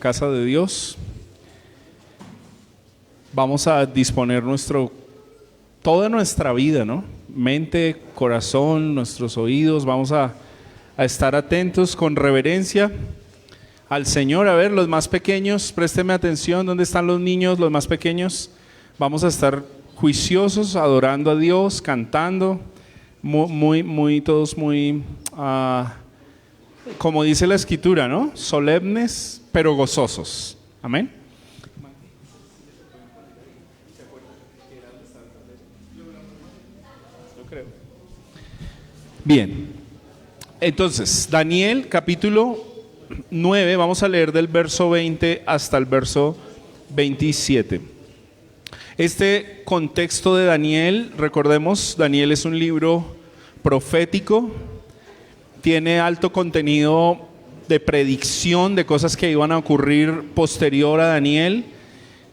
casa de Dios. Vamos a disponer toda nuestra vida, ¿no? Mente, corazón, nuestros oídos. Vamos a estar atentos con reverencia al Señor. A ver, los más pequeños, présteme atención. ¿Dónde están los niños, los más pequeños? Vamos a estar juiciosos, adorando a Dios, cantando, todos muy, como dice la Escritura, ¿no? Solemnes, pero gozosos. Amén. Bien, entonces, Daniel capítulo 9, vamos a leer del verso 20 hasta el verso 27. Este contexto de Daniel, recordemos, Daniel es un libro profético, tiene alto contenido de predicción de cosas que iban a ocurrir posterior a Daniel,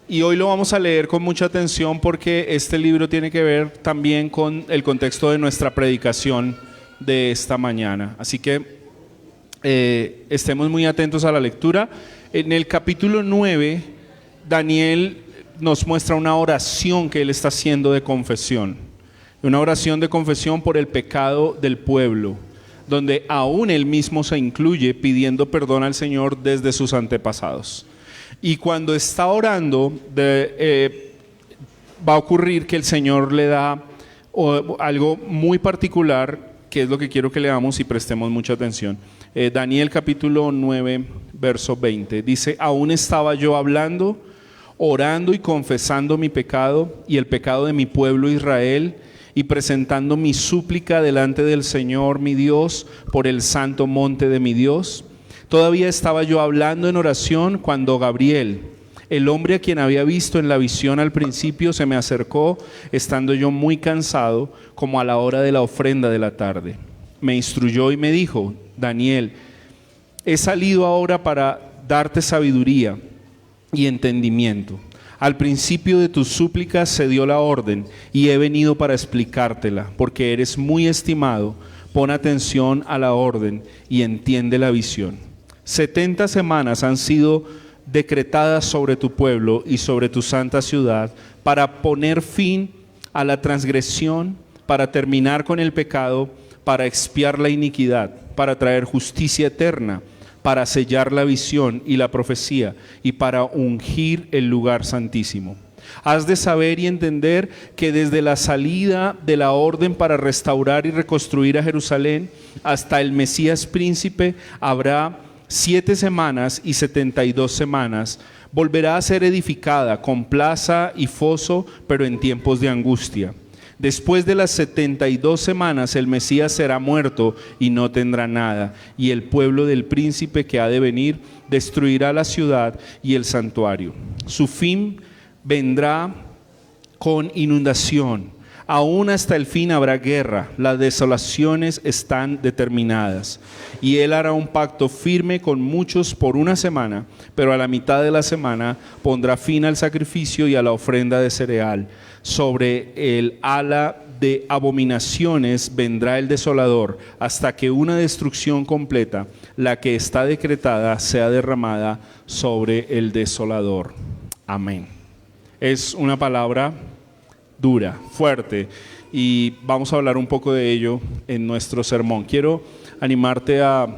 y hoy lo vamos a leer con mucha atención porque este libro tiene que ver también con el contexto de nuestra predicación de esta mañana. Así que estemos muy atentos a la lectura. En el capítulo 9, Daniel nos muestra una oración que él está haciendo de confesión. Una oración de confesión por el pecado del pueblo, donde aún él mismo se incluye pidiendo perdón al Señor desde sus antepasados. Y cuando está orando, va a ocurrir que el Señor le da algo muy particular, que es lo que quiero que leamos y prestemos mucha atención. Daniel capítulo 9, verso 20, dice: aún estaba yo hablando, orando y confesando mi pecado y el pecado de mi pueblo Israel, y presentando mi súplica delante del Señor mi Dios por el santo monte de mi Dios. Todavía estaba yo hablando en oración cuando Gabriel, el hombre a quien había visto en la visión al principio, se me acercó, estando yo muy cansado, como a la hora de la ofrenda de la tarde. Me instruyó y me dijo: Daniel, he salido ahora para darte sabiduría y entendimiento. Al principio de tus súplicas se dio la orden, y he venido para explicártela, porque eres muy estimado. Pon atención a la orden y entiende la visión. 70 semanas han sido decretadas sobre tu pueblo y sobre tu santa ciudad, para poner fin a la transgresión, para terminar con el pecado, para expiar la iniquidad, para traer justicia eterna, para sellar la visión y la profecía, y para ungir el lugar santísimo. Has de saber y entender que desde la salida de la orden para restaurar y reconstruir a Jerusalén hasta el Mesías príncipe habrá 7 semanas y 72 semanas. Volverá a ser edificada con plaza y foso, pero en tiempos de angustia. Después de las 72 semanas el Mesías será muerto y no tendrá nada, y el pueblo del príncipe que ha de venir destruirá la ciudad y el santuario. Su fin vendrá con inundación. Aún hasta el fin habrá guerra, las desolaciones están determinadas. Y él hará un pacto firme con muchos por una semana, pero a la mitad de la semana pondrá fin al sacrificio y a la ofrenda de cereal. Sobre el ala de abominaciones vendrá el desolador, hasta que una destrucción completa, la que está decretada, sea derramada sobre el desolador. Amén. Es una palabra dura, fuerte, y vamos a hablar un poco de ello en nuestro sermón. Quiero animarte a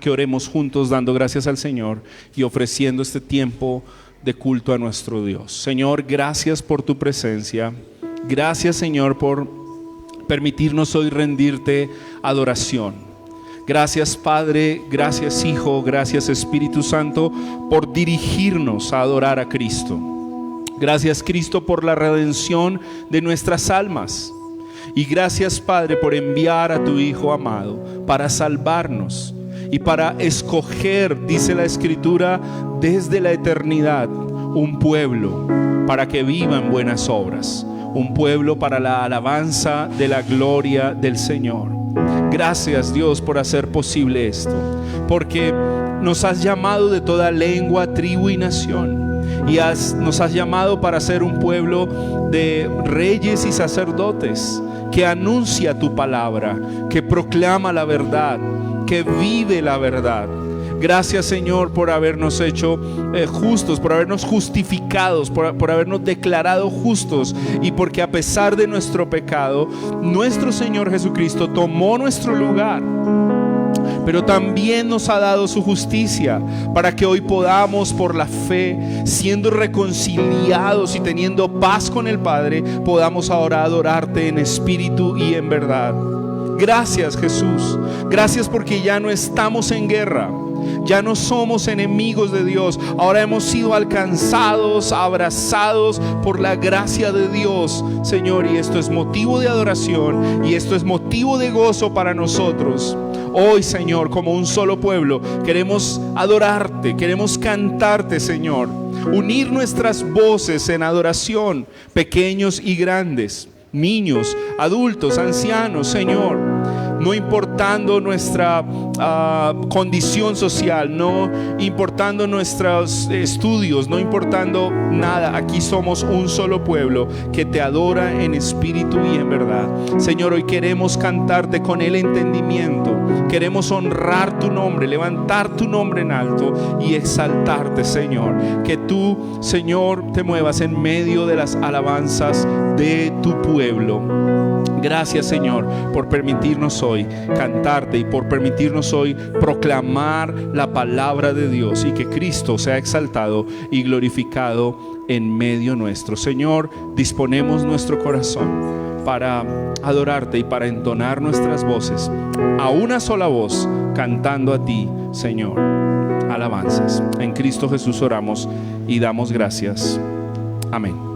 que oremos juntos dando gracias al Señor y ofreciendo este tiempo de culto a nuestro Dios. Señor, gracias por tu presencia. Gracias, Señor, por permitirnos hoy rendirte adoración. Gracias, Padre, gracias, Hijo, gracias, Espíritu Santo, por dirigirnos a adorar a Cristo. Gracias, Cristo, por la redención de nuestras almas. Y gracias, Padre, por enviar a tu Hijo amado para salvarnos y para escoger, dice la Escritura, desde la eternidad, un pueblo para que viva en buenas obras, un pueblo para la alabanza de la gloria del Señor. Gracias, Dios, por hacer posible esto, porque nos has llamado de toda lengua, tribu y nación. Y nos has llamado para ser un pueblo de reyes y sacerdotes, que anuncia tu palabra, que proclama la verdad, que vive la verdad. Gracias, Señor, por habernos hecho justos, por habernos justificados, por habernos declarado justos, y porque a pesar de nuestro pecado, nuestro Señor Jesucristo tomó nuestro lugar, pero también nos ha dado su justicia para que hoy podamos, por la fe, siendo reconciliados y teniendo paz con el Padre, podamos ahora adorarte en espíritu y en verdad. Gracias, Jesús. Gracias porque ya no estamos en guerra. Ya no somos enemigos de Dios. Ahora hemos sido alcanzados, abrazados por la gracia de Dios, Señor. Y esto es motivo de adoración y esto es motivo de gozo para nosotros. Hoy, Señor, como un solo pueblo, queremos adorarte, queremos cantarte, Señor. Unir nuestras voces en adoración, pequeños y grandes, niños, adultos, ancianos, Señor. No importando nuestra condición social, no importando nuestros estudios, no importando nada. Aquí somos un solo pueblo que te adora en espíritu y en verdad. Señor, hoy queremos cantarte con el entendimiento. Queremos honrar tu nombre, levantar tu nombre en alto y exaltarte, Señor. Que tú, Señor, te muevas en medio de las alabanzas de tu pueblo. Gracias, Señor, por permitirnos hoy cantarte y por permitirnos hoy proclamar la palabra de Dios y que Cristo sea exaltado y glorificado en medio nuestro. Señor, disponemos nuestro corazón para adorarte y para entonar nuestras voces a una sola voz, cantando a ti, Señor, alabanzas. En Cristo Jesús oramos y damos gracias. Amén.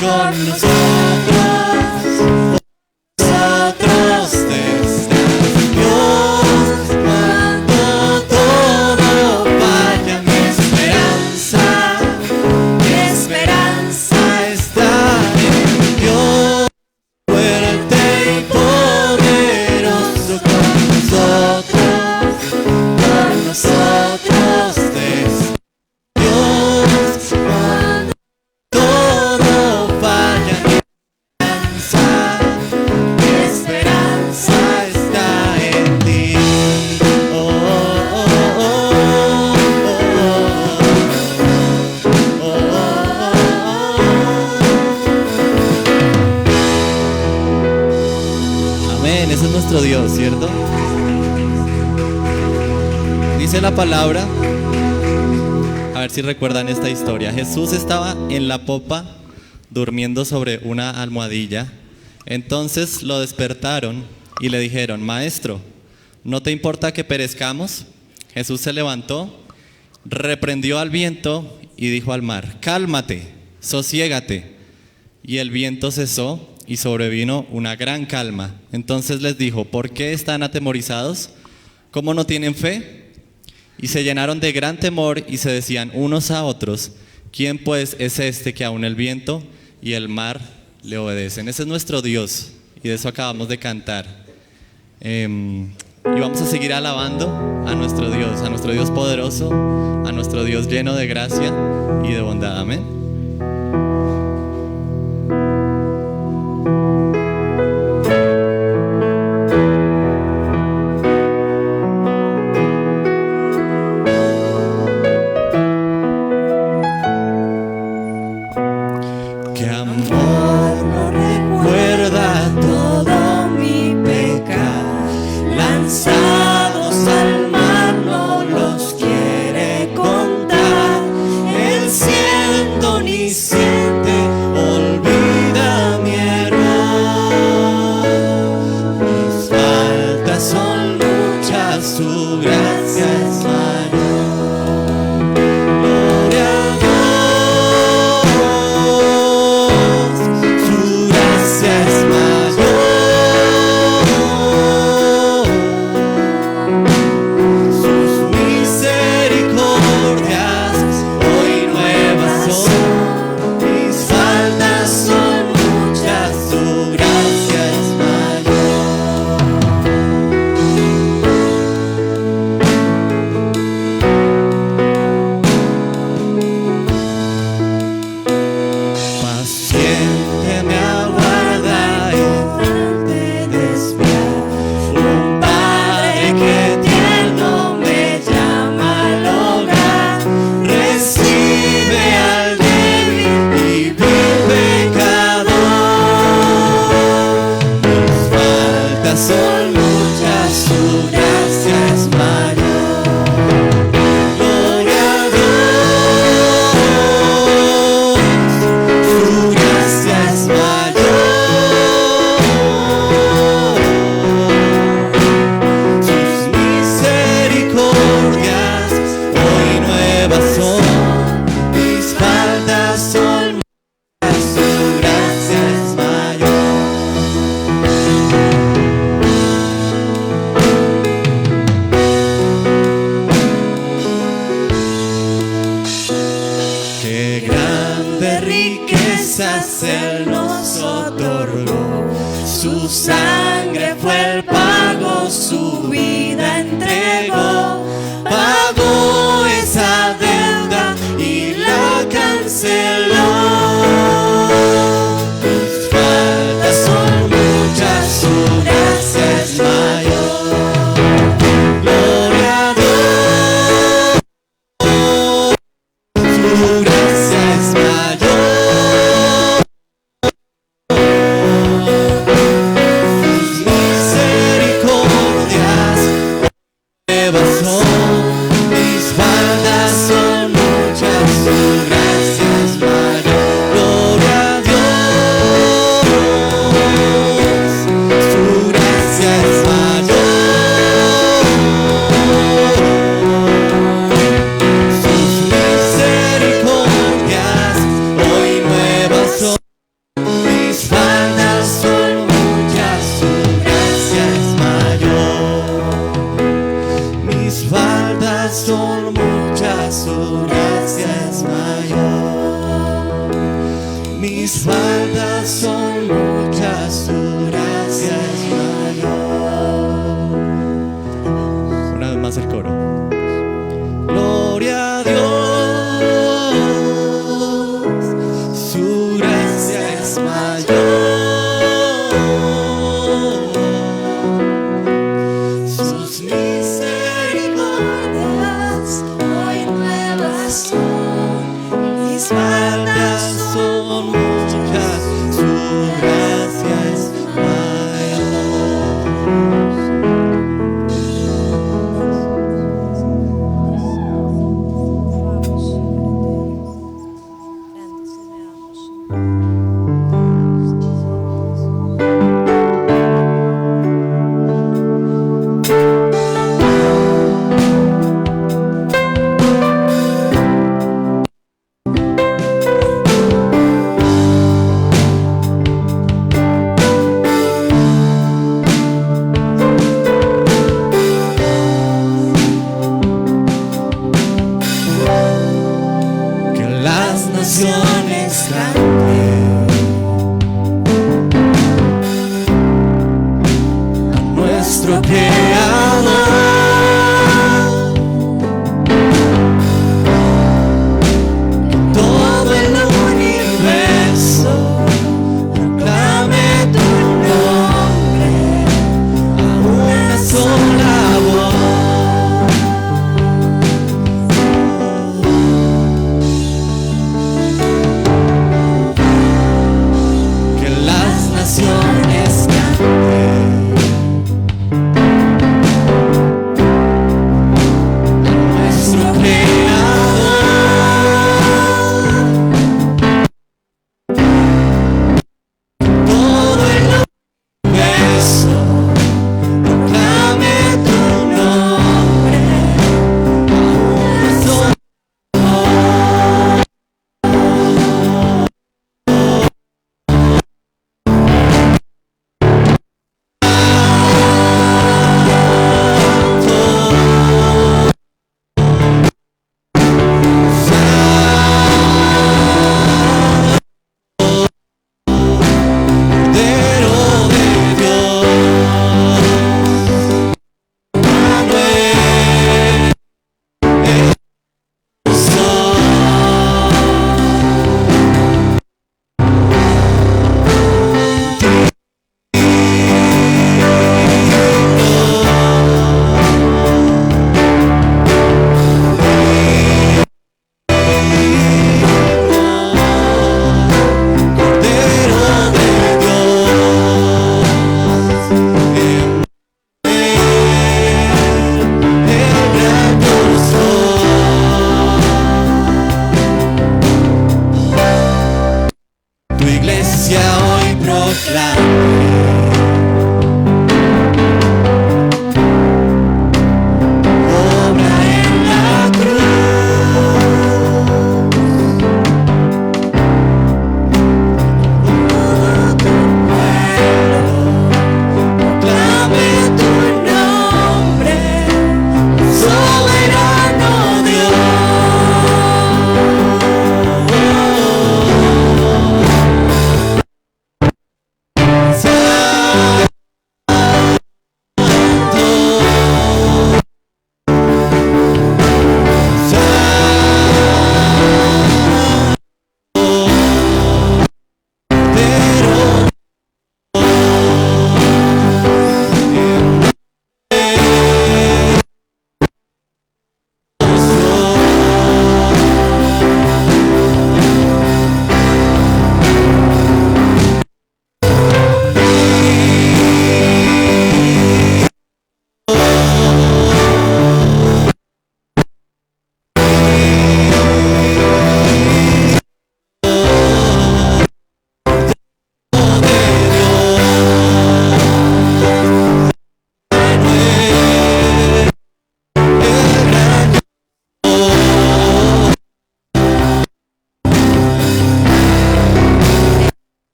con nosotros te nuestro Dios, ¿cierto? Dice la palabra, a ver si recuerdan esta historia. Jesús estaba en la popa durmiendo sobre una almohadilla. Entonces lo despertaron y le dijeron: Maestro, ¿no te importa que perezcamos? Jesús se levantó, reprendió al viento y dijo al mar: Cálmate, sosiégate. Y el viento cesó y sobrevino una gran calma. Entonces les dijo: ¿por qué están atemorizados? ¿Cómo no tienen fe? Y se llenaron de gran temor y se decían unos a otros: ¿quién pues es este que aun el viento y el mar le obedecen? Ese es nuestro Dios, y de eso acabamos de cantar. Y vamos a seguir alabando a nuestro Dios poderoso, a nuestro Dios lleno de gracia y de bondad. Amén.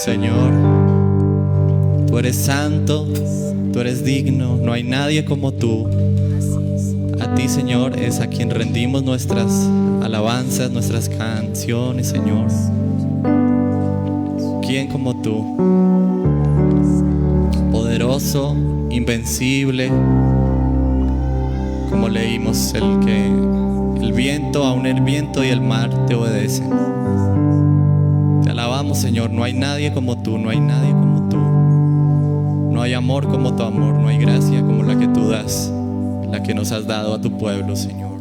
Señor, tú eres santo, tú eres digno, no hay nadie como tú. A ti, Señor, es a quien rendimos nuestras alabanzas, nuestras canciones, Señor. ¿Quién como tú? Poderoso, invencible, como leímos, el viento, aún el viento y el mar te obedecen. Te alabamos, Señor, no hay nadie como tú, no hay nadie como tú. No hay amor como tu amor, no hay gracia como la que tú das, la que nos has dado a tu pueblo, Señor.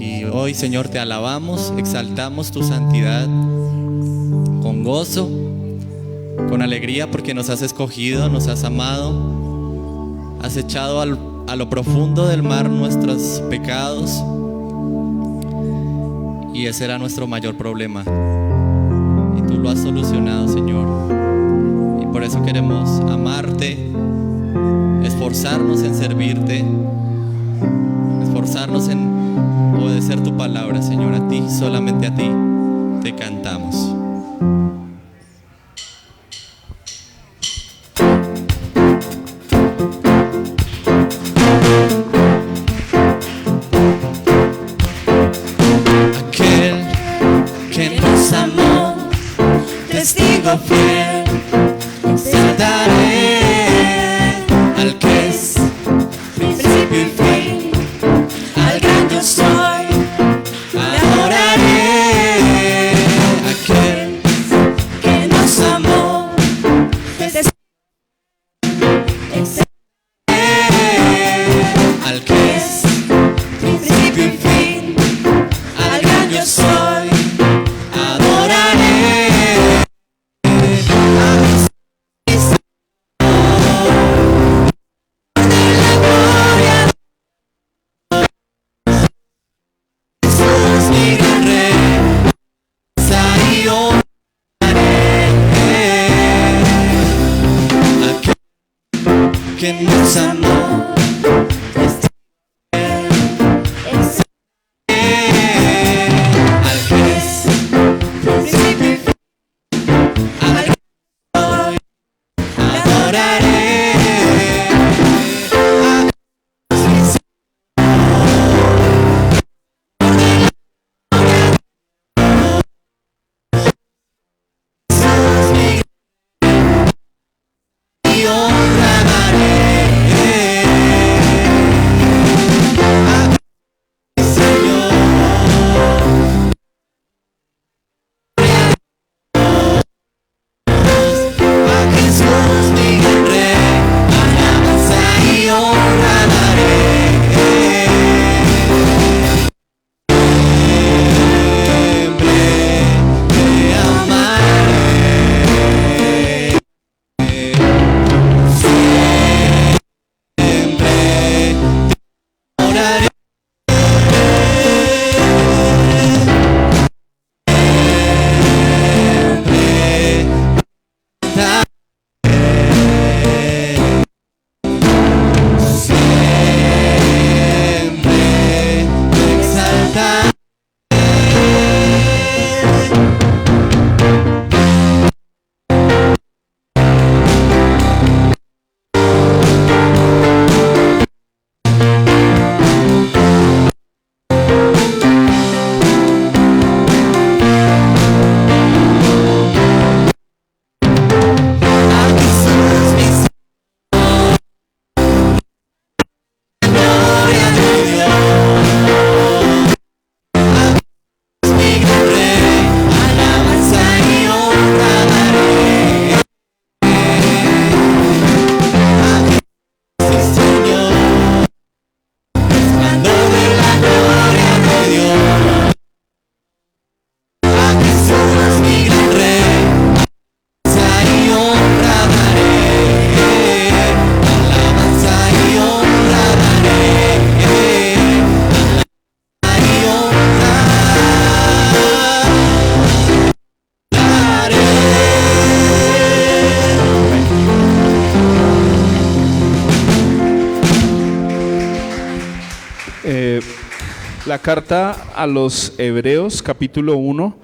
Y hoy, Señor, te alabamos, exaltamos tu santidad con gozo, con alegría, porque nos has escogido, nos has amado, has echado a lo profundo del mar nuestros pecados, y ese era nuestro mayor problema, y tú lo has solucionado, Señor. Y por eso queremos amarte, esforzarnos en servirte, esforzarnos en obedecer tu palabra, Señor. A ti, solamente a ti, te cantamos. Testigo que nos amó. Al que es principio y fin, al que soy, adoraré. Y honra daré a mi Señor. A Jesús mi gran Rey, alabanza y honra daré. Siempre te amaré. Siempre te oraré. Siempre te amaré. Siempre te exaltaré. A Jesús mi Señor, gloria de Dios. A Jesús mi gran Rey, alabanza y honra daré. A Jesús mi Señor, resplandor de la gloria de Dios. A Jesús mi gran Rey, alabanza y honra daré. Alabanza y honra daré. Alabanza y honra daré. La carta a los Hebreos, capítulo 1,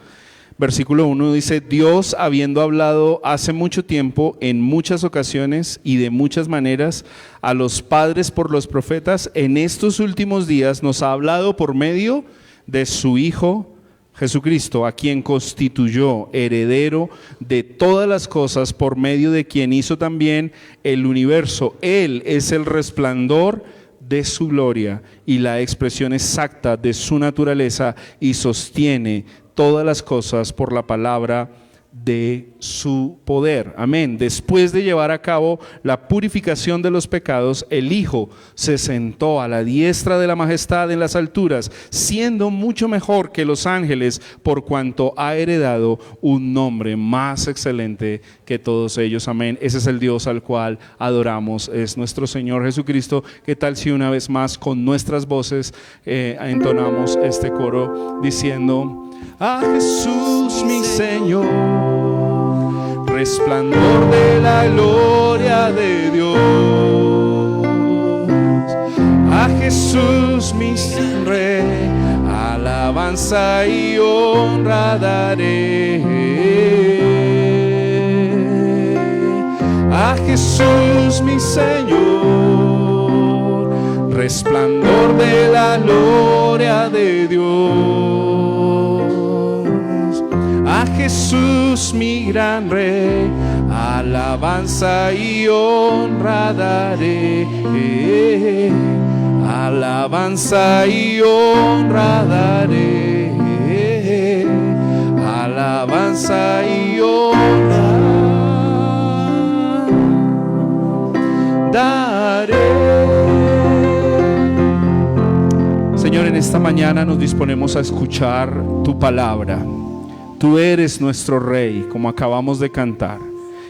versículo 1 dice: Dios, habiendo hablado hace mucho tiempo, en muchas ocasiones y de muchas maneras, a los padres por los profetas, en estos últimos días nos ha hablado por medio de su Hijo Jesucristo, a quien constituyó heredero de todas las cosas, por medio de quien hizo también el universo. Él es el resplandor de su gloria y la expresión exacta de su naturaleza, y sostiene todas las cosas por la palabra de su poder. Amén. Después de llevar a cabo la purificación de los pecados, el Hijo se sentó a la diestra de la majestad en las alturas, siendo mucho mejor que los ángeles, por cuanto ha heredado un nombre más excelente que todos ellos. Amén. Ese es el Dios al cual adoramos, es nuestro Señor Jesucristo. ¿Qué tal si una vez más con nuestras voces entonamos este coro diciendo: a Jesús mi Señor, resplandor de la gloria de Dios. A Jesús mi Rey, alabanza y honra daré. A Jesús mi Señor, resplandor de la gloria de Dios. A Jesús mi gran Rey, alabanza y honra daré. Alabanza y honra daré. Alabanza y honra daré. Señor, en esta mañana nos disponemos a escuchar tu palabra. Tú eres nuestro Rey, como acabamos de cantar,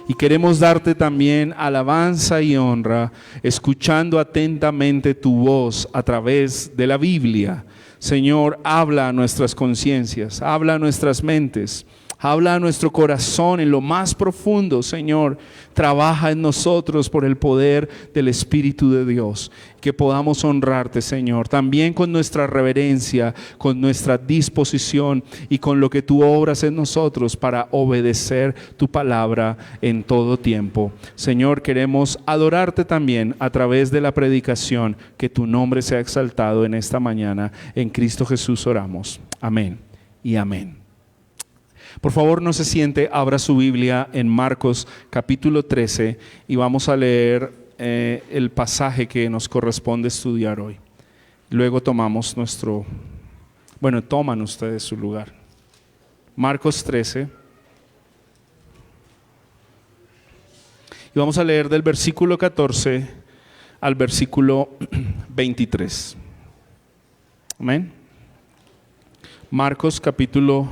y queremos darte también alabanza y honra, escuchando atentamente tu voz a través de la Biblia. Señor, habla a nuestras conciencias, habla a nuestras mentes, Habla a nuestro corazón en lo más profundo, Señor. Trabaja en nosotros por el poder del Espíritu de Dios. Que podamos honrarte, Señor. También con nuestra reverencia, con nuestra disposición y con lo que tú obras en nosotros para obedecer tu palabra en todo tiempo. Señor, queremos adorarte también a través de la predicación. Que tu nombre sea exaltado en esta mañana. En Cristo Jesús oramos. Amén y amén. Por favor, no se siente, abra su Biblia en Marcos capítulo 13 y vamos a leer el pasaje que nos corresponde estudiar hoy. Luego toman ustedes su lugar. Marcos 13. Y vamos a leer del versículo 14 al versículo 23. Amén. Marcos capítulo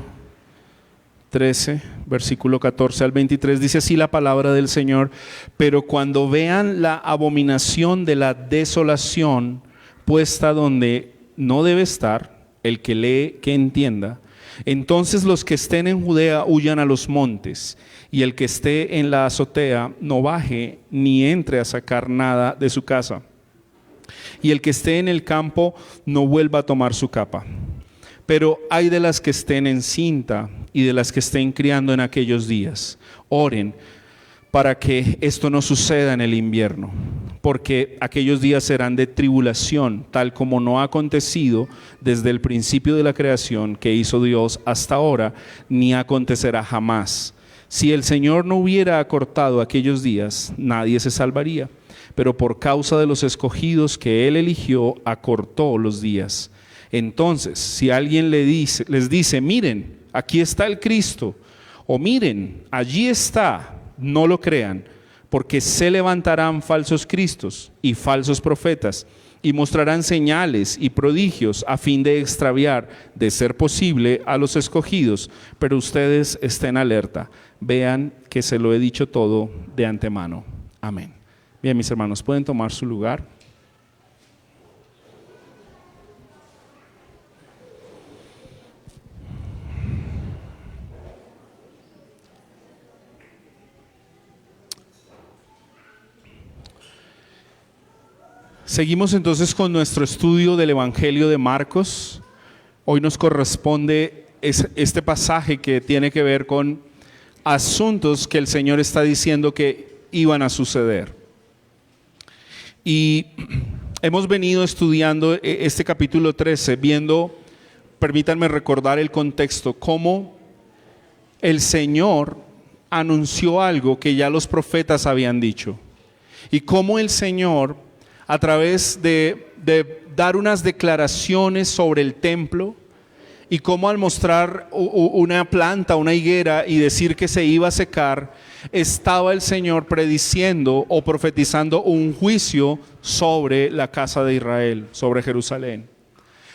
13, versículo 14 al 23, dice así la palabra del Señor: pero cuando vean la abominación de la desolación puesta donde no debe estar, el que lee que entienda, entonces los que estén en Judea huyan a los montes, y el que esté en la azotea no baje ni entre a sacar nada de su casa, y el que esté en el campo no vuelva a tomar su capa. Pero hay de las que estén en cinta y de las que estén criando en aquellos días. Oren para que esto no suceda en el invierno, porque aquellos días serán de tribulación, tal como no ha acontecido desde el principio de la creación que hizo Dios hasta ahora, ni acontecerá jamás. Si el Señor no hubiera acortado aquellos días, nadie se salvaría, pero por causa de los escogidos que Él eligió, acortó los días. Entonces, si alguien les dice, miren, aquí está el Cristo, o miren, allí está, no lo crean, porque se levantarán falsos cristos y falsos profetas, y mostrarán señales y prodigios a fin de extraviar, de ser posible, a los escogidos. Pero ustedes estén alerta, vean que se lo he dicho todo de antemano. Amén. Bien, mis hermanos, pueden tomar su lugar. Seguimos entonces con nuestro estudio del Evangelio de Marcos. Hoy nos corresponde este pasaje que tiene que ver con asuntos que el Señor está diciendo que iban a suceder. Y hemos venido estudiando este capítulo 13, viendo, permítanme recordar el contexto, cómo el Señor anunció algo que ya los profetas habían dicho. Y cómo el Señor, a través de dar unas declaraciones sobre el templo, y cómo al mostrar una planta, una higuera, y decir que se iba a secar, estaba el Señor prediciendo o profetizando un juicio sobre la casa de Israel, sobre Jerusalén,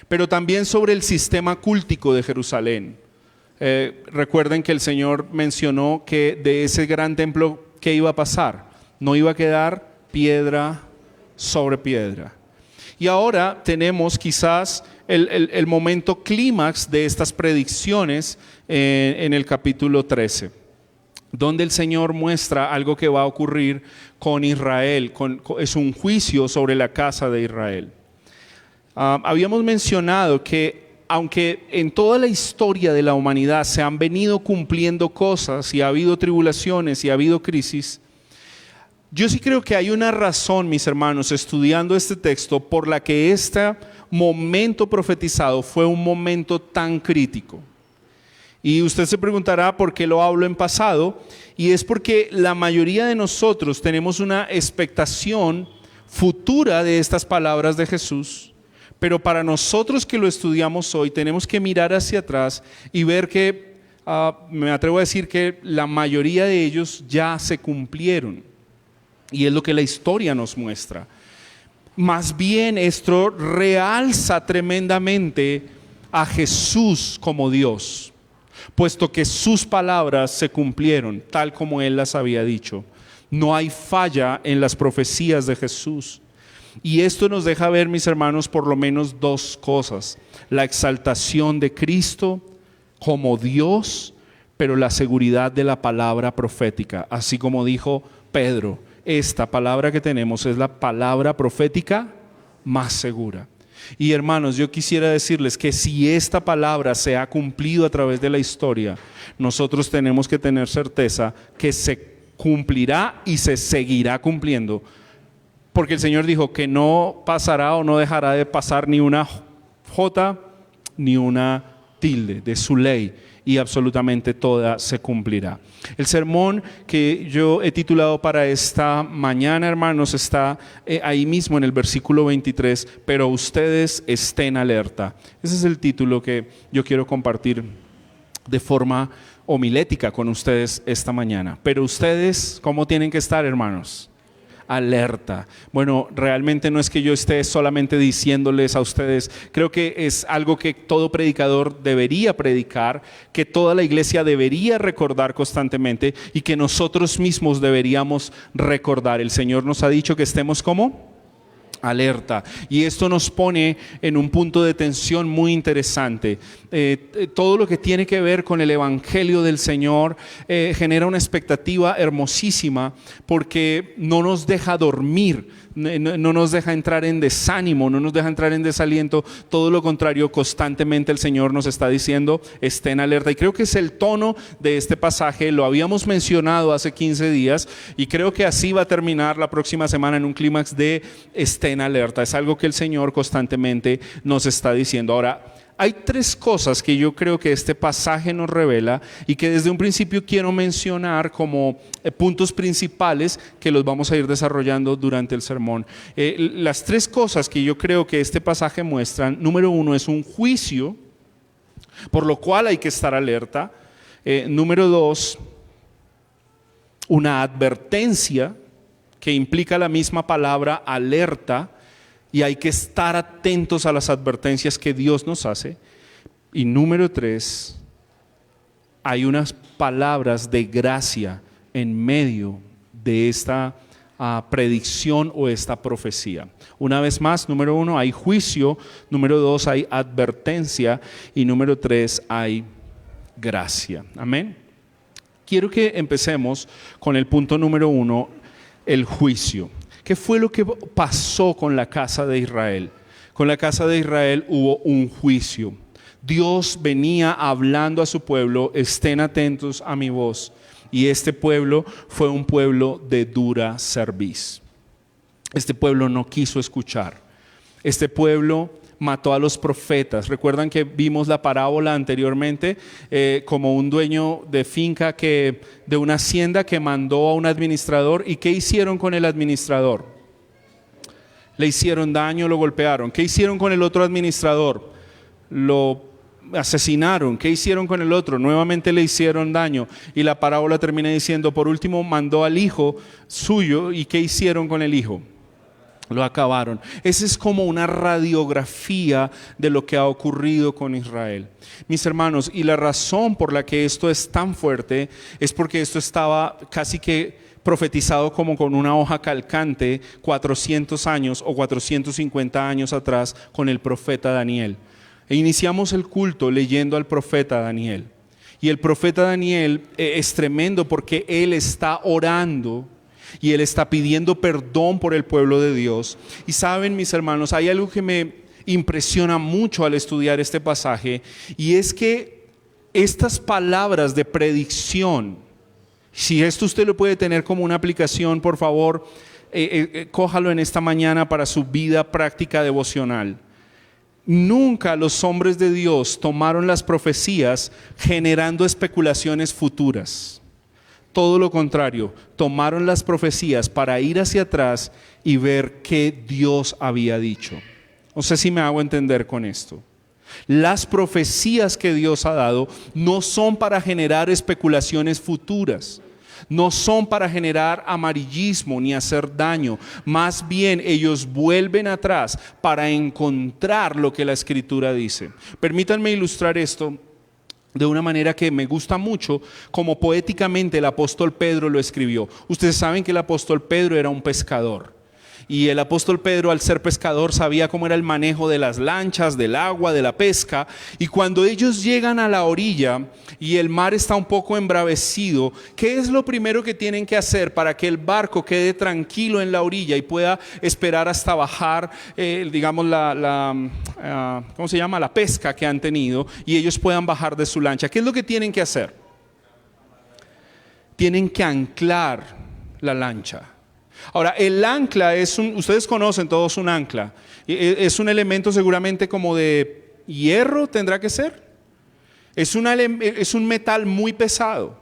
pero también sobre el sistema cultico de Jerusalén. Recuerden que el Señor mencionó que de ese gran templo, ¿qué iba a pasar? No iba a quedar piedra sobre piedra. Y ahora tenemos quizás el momento clímax de estas predicciones en el capítulo 13, donde el Señor muestra algo que va a ocurrir con Israel, es un juicio sobre la casa de Israel. Habíamos mencionado que aunque en toda la historia de la humanidad se han venido cumpliendo cosas y ha habido tribulaciones y ha habido crisis, yo sí creo que hay una razón, mis hermanos, estudiando este texto, por la que este momento profetizado fue un momento tan crítico. Y usted se preguntará por qué lo hablo en pasado, y es porque la mayoría de nosotros tenemos una expectación futura de estas palabras de Jesús, pero para nosotros que lo estudiamos hoy tenemos que mirar hacia atrás y ver que, me atrevo a decir que la mayoría de ellos ya se cumplieron. Y es lo que la historia nos muestra. Más bien esto realza tremendamente a Jesús como Dios, puesto que sus palabras se cumplieron tal como Él las había dicho. No hay falla en las profecías de Jesús. Y esto nos deja ver, mis hermanos, por lo menos dos cosas: la exaltación de Cristo como Dios, pero la seguridad de la palabra profética. Así como dijo Pedro, esta palabra que tenemos es la palabra profética más segura. Y hermanos, yo quisiera decirles que si esta palabra se ha cumplido a través de la historia, nosotros tenemos que tener certeza que se cumplirá y se seguirá cumpliendo. Porque el Señor dijo que no pasará o no dejará de pasar ni una jota ni una tilde de su ley, y absolutamente toda se cumplirá. El sermón que yo he titulado para esta mañana, hermanos, está ahí mismo en el versículo 23, pero ustedes estén alerta. Ese es el título que yo quiero compartir de forma homilética con ustedes esta mañana. Pero ustedes, ¿cómo tienen que estar, hermanos? Alerta. Bueno, realmente no es que yo esté solamente diciéndoles a ustedes, creo que es algo que todo predicador debería predicar, que toda la iglesia debería recordar constantemente y que nosotros mismos deberíamos recordar. El Señor nos ha dicho que estemos ¿cómo? Alerta. Y esto nos pone en un punto de tensión muy interesante. Todo lo que tiene que ver con el Evangelio del Señor genera una expectativa hermosísima porque no nos deja dormir, no nos deja entrar en desánimo, no nos deja entrar en desaliento. Todo lo contrario, constantemente el Señor nos está diciendo, estén alerta. Y creo que es el tono de este pasaje, lo habíamos mencionado hace 15 días y creo que así va a terminar la próxima semana en un clímax de estén alerta. Es algo que el Señor constantemente nos está diciendo. Ahora, hay tres cosas que yo creo que este pasaje nos revela y que desde un principio quiero mencionar como puntos principales que los vamos a ir desarrollando durante el sermón. Las tres cosas que yo creo que este pasaje muestra: número uno, es un juicio, por lo cual hay que estar alerta. Número dos, una advertencia que implica la misma palabra alerta, y hay que estar atentos a las advertencias que Dios nos hace. Y número tres, hay unas palabras de gracia en medio de esta predicción o esta profecía. Una vez más, número uno, hay juicio. Número dos, hay advertencia. Y número tres, hay gracia. Amén. Quiero que empecemos con el punto número uno, el juicio. ¿Qué fue lo que pasó con la casa de Israel? Con la casa de Israel hubo un juicio. Dios venía hablando a su pueblo, estén atentos a mi voz. Y este pueblo fue un pueblo de dura cerviz. Este pueblo no quiso escuchar. Este pueblo mató a los profetas. Recuerdan que vimos la parábola anteriormente, como un dueño de finca de una hacienda que mandó a un administrador. ¿Y qué hicieron con el administrador? Le hicieron daño, lo golpearon. ¿Qué hicieron con el otro administrador? Lo asesinaron. ¿Qué hicieron con el otro? Nuevamente le hicieron daño. Y la parábola termina diciendo, por último mandó al hijo suyo. ¿Y qué hicieron con el hijo? Lo acabaron. Esa es como una radiografía de lo que ha ocurrido con Israel. Mis hermanos, y la razón por la que esto es tan fuerte es porque esto estaba casi que profetizado como con una hoja calcante 400 años o 450 años atrás con el profeta Daniel. E iniciamos el culto leyendo al profeta Daniel. Y el profeta Daniel es tremendo porque él está orando y él está pidiendo perdón por el pueblo de Dios. Y saben, mis hermanos, hay algo que me impresiona mucho al estudiar este pasaje, y es que estas palabras de predicción, si esto usted lo puede tener como una aplicación, por favor, cójalo en esta mañana para su vida práctica devocional. Nunca los hombres de Dios tomaron las profecías generando especulaciones futuras. Todo lo contrario, tomaron las profecías para ir hacia atrás y ver qué Dios había dicho. No sé si me hago entender con esto. Las profecías que Dios ha dado no son para generar especulaciones futuras, no son para generar amarillismo ni hacer daño. Más bien ellos vuelven atrás para encontrar lo que la Escritura dice. Permítanme ilustrar esto de una manera que me gusta mucho, como poéticamente el apóstol Pedro lo escribió. Ustedes saben que el apóstol Pedro era un pescador. Y el apóstol Pedro, al ser pescador, sabía cómo era el manejo de las lanchas, del agua, de la pesca. Y cuando ellos llegan a la orilla y el mar está un poco embravecido, ¿qué es lo primero que tienen que hacer para que el barco quede tranquilo en la orilla y pueda esperar hasta bajar, digamos, ¿cómo se llama? La pesca que han tenido, y ellos puedan bajar de su lancha? ¿Qué es lo que tienen que hacer? Tienen que anclar la lancha. Ahora, el ancla ustedes conocen todos un ancla. Es un elemento seguramente como de hierro, tendrá que ser. Es un metal muy pesado.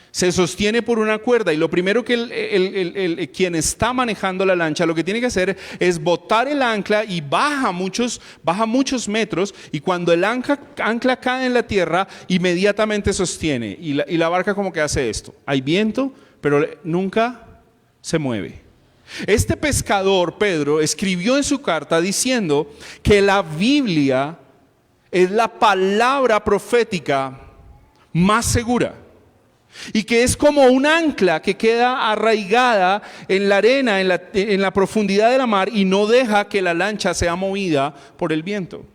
Se sostiene por una cuerda, y lo primero que quien está manejando la lancha lo que tiene que hacer es botar el ancla, y baja muchos metros, y cuando el ancla cae en la tierra, inmediatamente sostiene. Y la barca como que hace esto. Hay viento, pero nunca se mueve. Este pescador, Pedro, escribió en su carta diciendo que la Biblia es la palabra profética más segura, y que es como un ancla que queda arraigada en la arena, en la profundidad de la mar, y no deja que la lancha sea movida por el viento.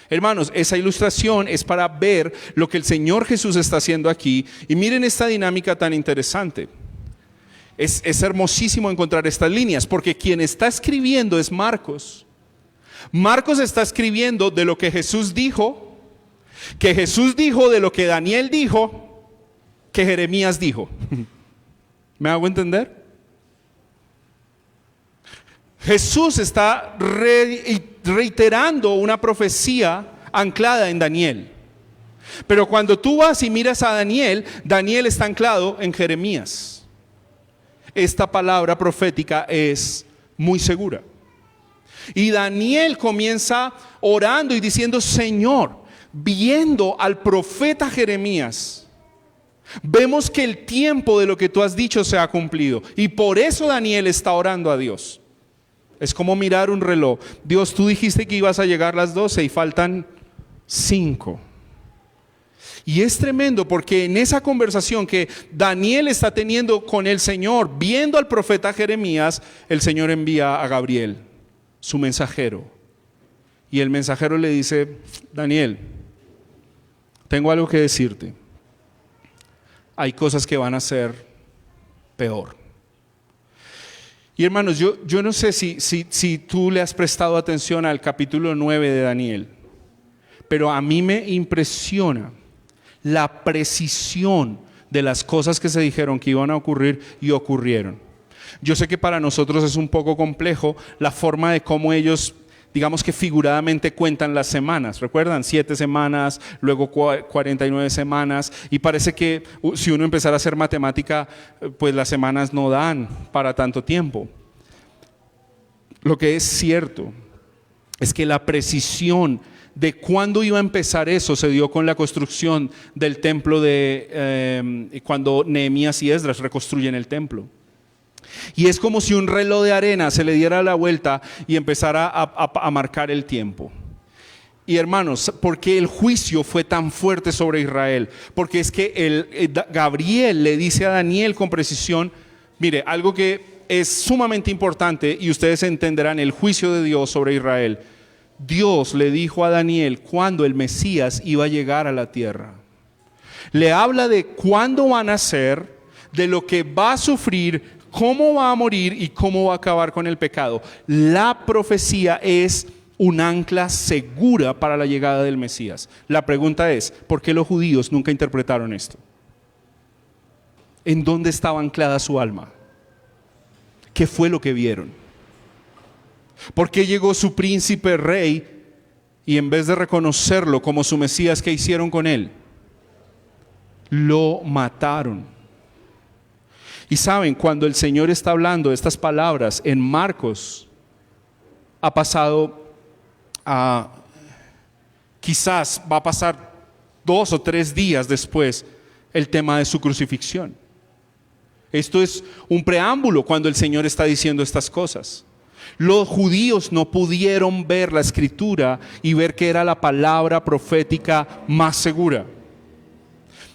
Hermanos, esa ilustración es para ver lo que el Señor Jesús está haciendo aquí. Y miren esta dinámica tan interesante. Es hermosísimo encontrar estas líneas, porque quien está escribiendo es Marcos. Marcos está escribiendo de lo que Jesús dijo, de lo que Daniel dijo, que Jeremías dijo. ¿Me hago entender? Jesús está reiterando una profecía anclada en Daniel. Pero cuando tú vas y miras a Daniel, Daniel está anclado en Jeremías. Esta palabra profética es muy segura. Y Daniel comienza orando y diciendo: Señor, viendo al profeta Jeremías, vemos que el tiempo de lo que tú has dicho se ha cumplido. Y por eso Daniel está orando a Dios. Es como mirar un reloj. Dios, tú dijiste que ibas a llegar a las 12 y faltan 5. Y es tremendo, porque en esa conversación que Daniel está teniendo con el Señor, viendo al profeta Jeremías, el Señor envía a Gabriel, su mensajero. Y el mensajero le dice: Daniel, tengo algo que decirte. Hay cosas que van a ser peor. Y hermanos, yo no sé si tú le has prestado atención al capítulo 9 de Daniel, pero a mí me impresiona la precisión de las cosas que se dijeron que iban a ocurrir y ocurrieron. Yo sé que para nosotros es un poco complejo la forma de cómo ellos, digamos que figuradamente, cuentan las semanas. ¿Recuerdan? 7 semanas, luego 49 semanas, y parece que si uno empezara a hacer matemática, pues las semanas no dan para tanto tiempo. Lo que es cierto es que la precisión de cuándo iba a empezar eso se dio con la construcción del templo cuando Nehemías y Esdras reconstruyen el templo. Y es como si un reloj de arena se le diera la vuelta y empezara a marcar el tiempo. Y hermanos, ¿por qué el juicio fue tan fuerte sobre Israel? Porque es que Gabriel le dice a Daniel con precisión: mire, algo que es sumamente importante, y ustedes entenderán el juicio de Dios sobre Israel. Dios le dijo a Daniel cuándo el Mesías iba a llegar a la tierra. Le habla de cuándo va a nacer, de lo que va a sufrir, cómo va a morir y cómo va a acabar con el pecado. La profecía es un ancla segura para la llegada del Mesías. La pregunta es: ¿por qué los judíos nunca interpretaron esto? ¿En dónde estaba anclada su alma? ¿Qué fue lo que vieron? ¿Por qué llegó su príncipe rey y en vez de reconocerlo como su Mesías, qué hicieron con él? Lo mataron. Y saben, cuando el Señor está hablando estas palabras en Marcos, ha pasado quizás va a pasar 2 o 3 días después el tema de su crucifixión. Esto es un preámbulo cuando el Señor está diciendo estas cosas. Los judíos no pudieron ver la escritura y ver que era la palabra profética más segura.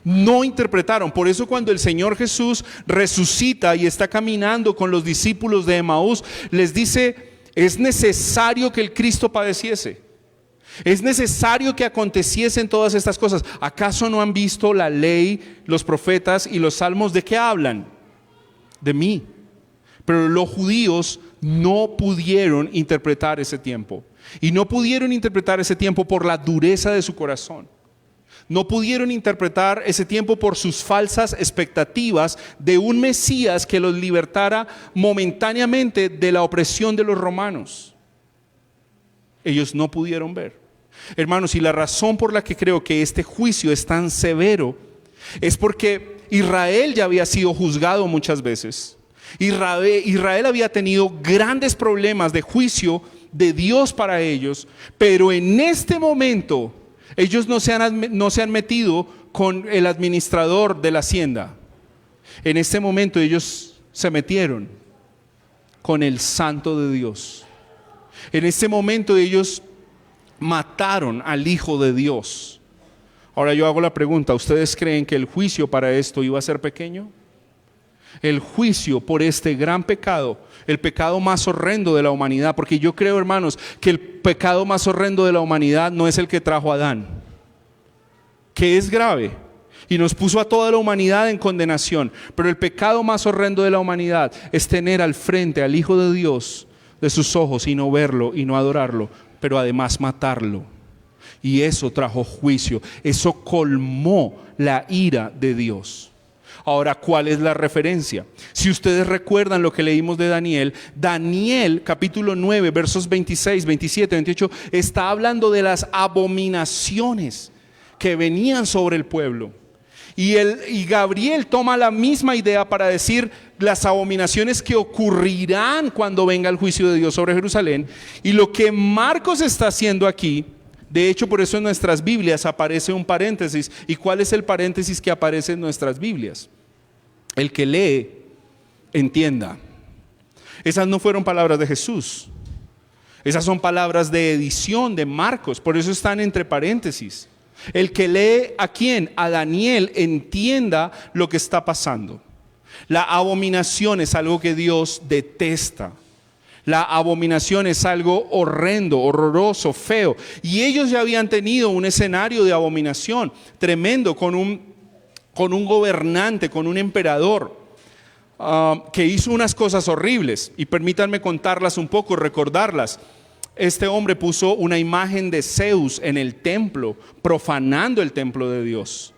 No interpretaron. Por eso cuando el Señor Jesús resucita y está caminando con los discípulos de Emaús, les dice, es necesario que el Cristo padeciese. Es necesario que aconteciesen todas estas cosas. ¿Acaso no han visto la ley, los profetas y los salmos? ¿De qué hablan? De mí. Pero los judíos no pudieron interpretar ese tiempo. Y no pudieron interpretar ese tiempo por la dureza de su corazón. No pudieron interpretar ese tiempo por sus falsas expectativas de un Mesías que los libertara momentáneamente de la opresión de los romanos. Ellos no pudieron ver. Hermanos, y la razón por la que creo que este juicio es tan severo es porque Israel ya había sido juzgado muchas veces. Israel había tenido grandes problemas de juicio de Dios para ellos, pero en este momento ellos no se han metido con el administrador de la hacienda. En este momento ellos se metieron con el Santo de Dios. En este momento ellos mataron al Hijo de Dios. Ahora yo hago la pregunta, ¿ustedes creen que el juicio para esto iba a ser pequeño? El juicio por este gran pecado, el pecado más horrendo de la humanidad, porque yo creo, hermanos, que el pecado más horrendo de la humanidad no es el que trajo a Adán, que es grave y nos puso a toda la humanidad en condenación, pero el pecado más horrendo de la humanidad es tener al frente al Hijo de Dios de sus ojos y no verlo y no adorarlo, pero además matarlo. Y eso trajo juicio, eso colmó la ira de Dios. Ahora, ¿cuál es la referencia? Si ustedes recuerdan lo que leímos de Daniel, Daniel capítulo 9 versos 26, 27, 28 está hablando de las abominaciones que venían sobre el pueblo. Y Gabriel toma la misma idea para decir las abominaciones que ocurrirán cuando venga el juicio de Dios sobre Jerusalén. Y lo que Marcos está haciendo aquí, de hecho por eso en nuestras Biblias aparece un paréntesis. ¿Y cuál es el paréntesis que aparece en nuestras Biblias? El que lee, entienda. Esas no fueron palabras de Jesús. Esas son palabras de edición de Marcos, por eso están entre paréntesis. El que lee, ¿a quién? A Daniel, entienda lo que está pasando. La abominación es algo que Dios detesta. La abominación es algo horrendo, horroroso, feo. Y ellos ya habían tenido un escenario de abominación tremendo con un gobernante, con un emperador que hizo unas cosas horribles. Y permítanme contarlas un poco, recordarlas. Este hombre puso una imagen de Zeus en el templo, profanando el templo de Dios.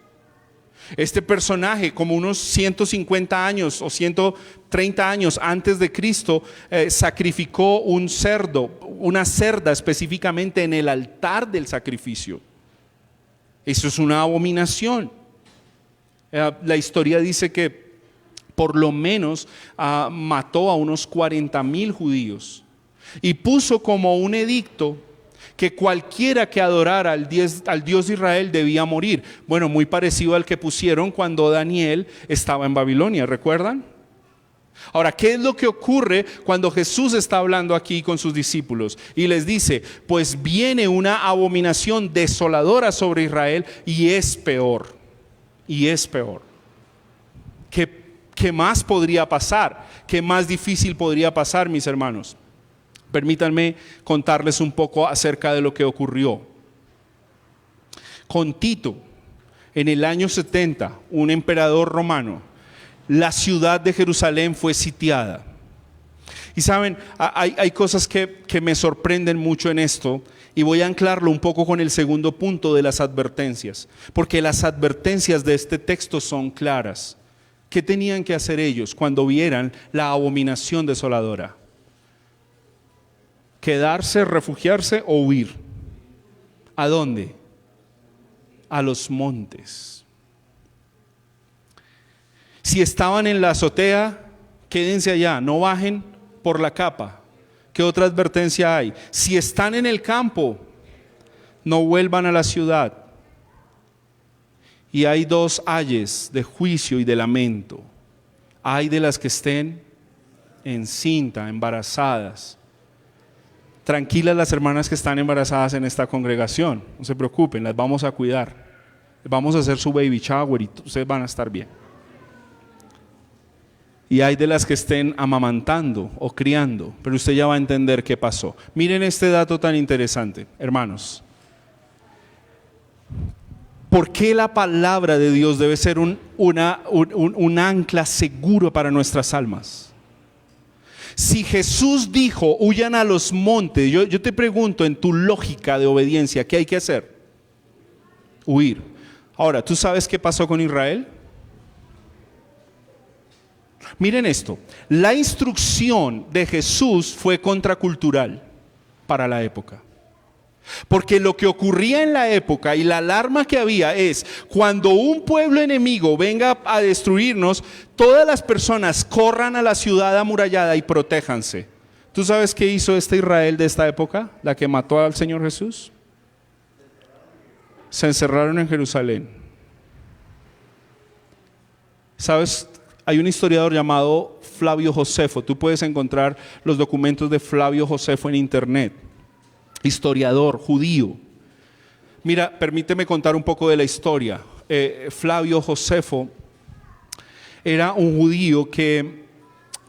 Este personaje, como unos 150 años o 130 años antes de Cristo, sacrificó un cerdo, una cerda específicamente en el altar del sacrificio. Eso es una abominación. La historia dice que por lo menos mató a unos 40,000 judíos. Y puso como un edicto que cualquiera que adorara al Dios de Israel debía morir. Bueno, muy parecido al que pusieron cuando Daniel estaba en Babilonia, ¿recuerdan? Ahora, ¿qué es lo que ocurre cuando Jesús está hablando aquí con sus discípulos? Y les dice, pues viene una abominación desoladora sobre Israel y es peor. Y es peor. ¿Qué más podría pasar? ¿Qué más difícil podría pasar, mis hermanos? Permítanme contarles un poco acerca de lo que ocurrió. Con Tito, en el año 70, un emperador romano, la ciudad de Jerusalén fue sitiada. Y saben, hay cosas que me sorprenden mucho en esto, y voy a anclarlo un poco con el segundo punto de las advertencias, porque las advertencias de este texto son claras. ¿Qué tenían que hacer ellos cuando vieran la abominación desoladora? ¿Quedarse, refugiarse o huir? ¿A dónde? A los montes. Si estaban en la azotea, quédense allá, no bajen por la capa. ¿Qué otra advertencia hay? Si están en el campo, no vuelvan a la ciudad. Y hay dos ayes de juicio y de lamento. Hay de las que estén encinta, embarazadas. Tranquilas las hermanas que están embarazadas en esta congregación, no se preocupen, las vamos a cuidar. Vamos a hacer su baby shower y ustedes van a estar bien. Y hay de las que estén amamantando o criando, pero usted ya va a entender qué pasó. Miren este dato tan interesante, hermanos. ¿Por qué la palabra de Dios debe ser un ancla seguro para nuestras almas? Si Jesús dijo, huyan a los montes, yo te pregunto en tu lógica de obediencia, ¿qué hay que hacer? Huir. Ahora, ¿tú sabes qué pasó con Israel? Miren esto, la instrucción de Jesús fue contracultural para la época. Porque lo que ocurría en la época y la alarma que había es, cuando un pueblo enemigo venga a destruirnos, todas las personas corran a la ciudad amurallada y protéjanse. ¿Tú sabes qué hizo este Israel de esta época, la que mató al Señor Jesús? Se encerraron en Jerusalén. ¿Sabes? Hay un historiador llamado Flavio Josefo. Tú puedes encontrar los documentos de Flavio Josefo en internet. Historiador judío. Mira, permíteme contar un poco de la historia. Flavio Josefo era un judío que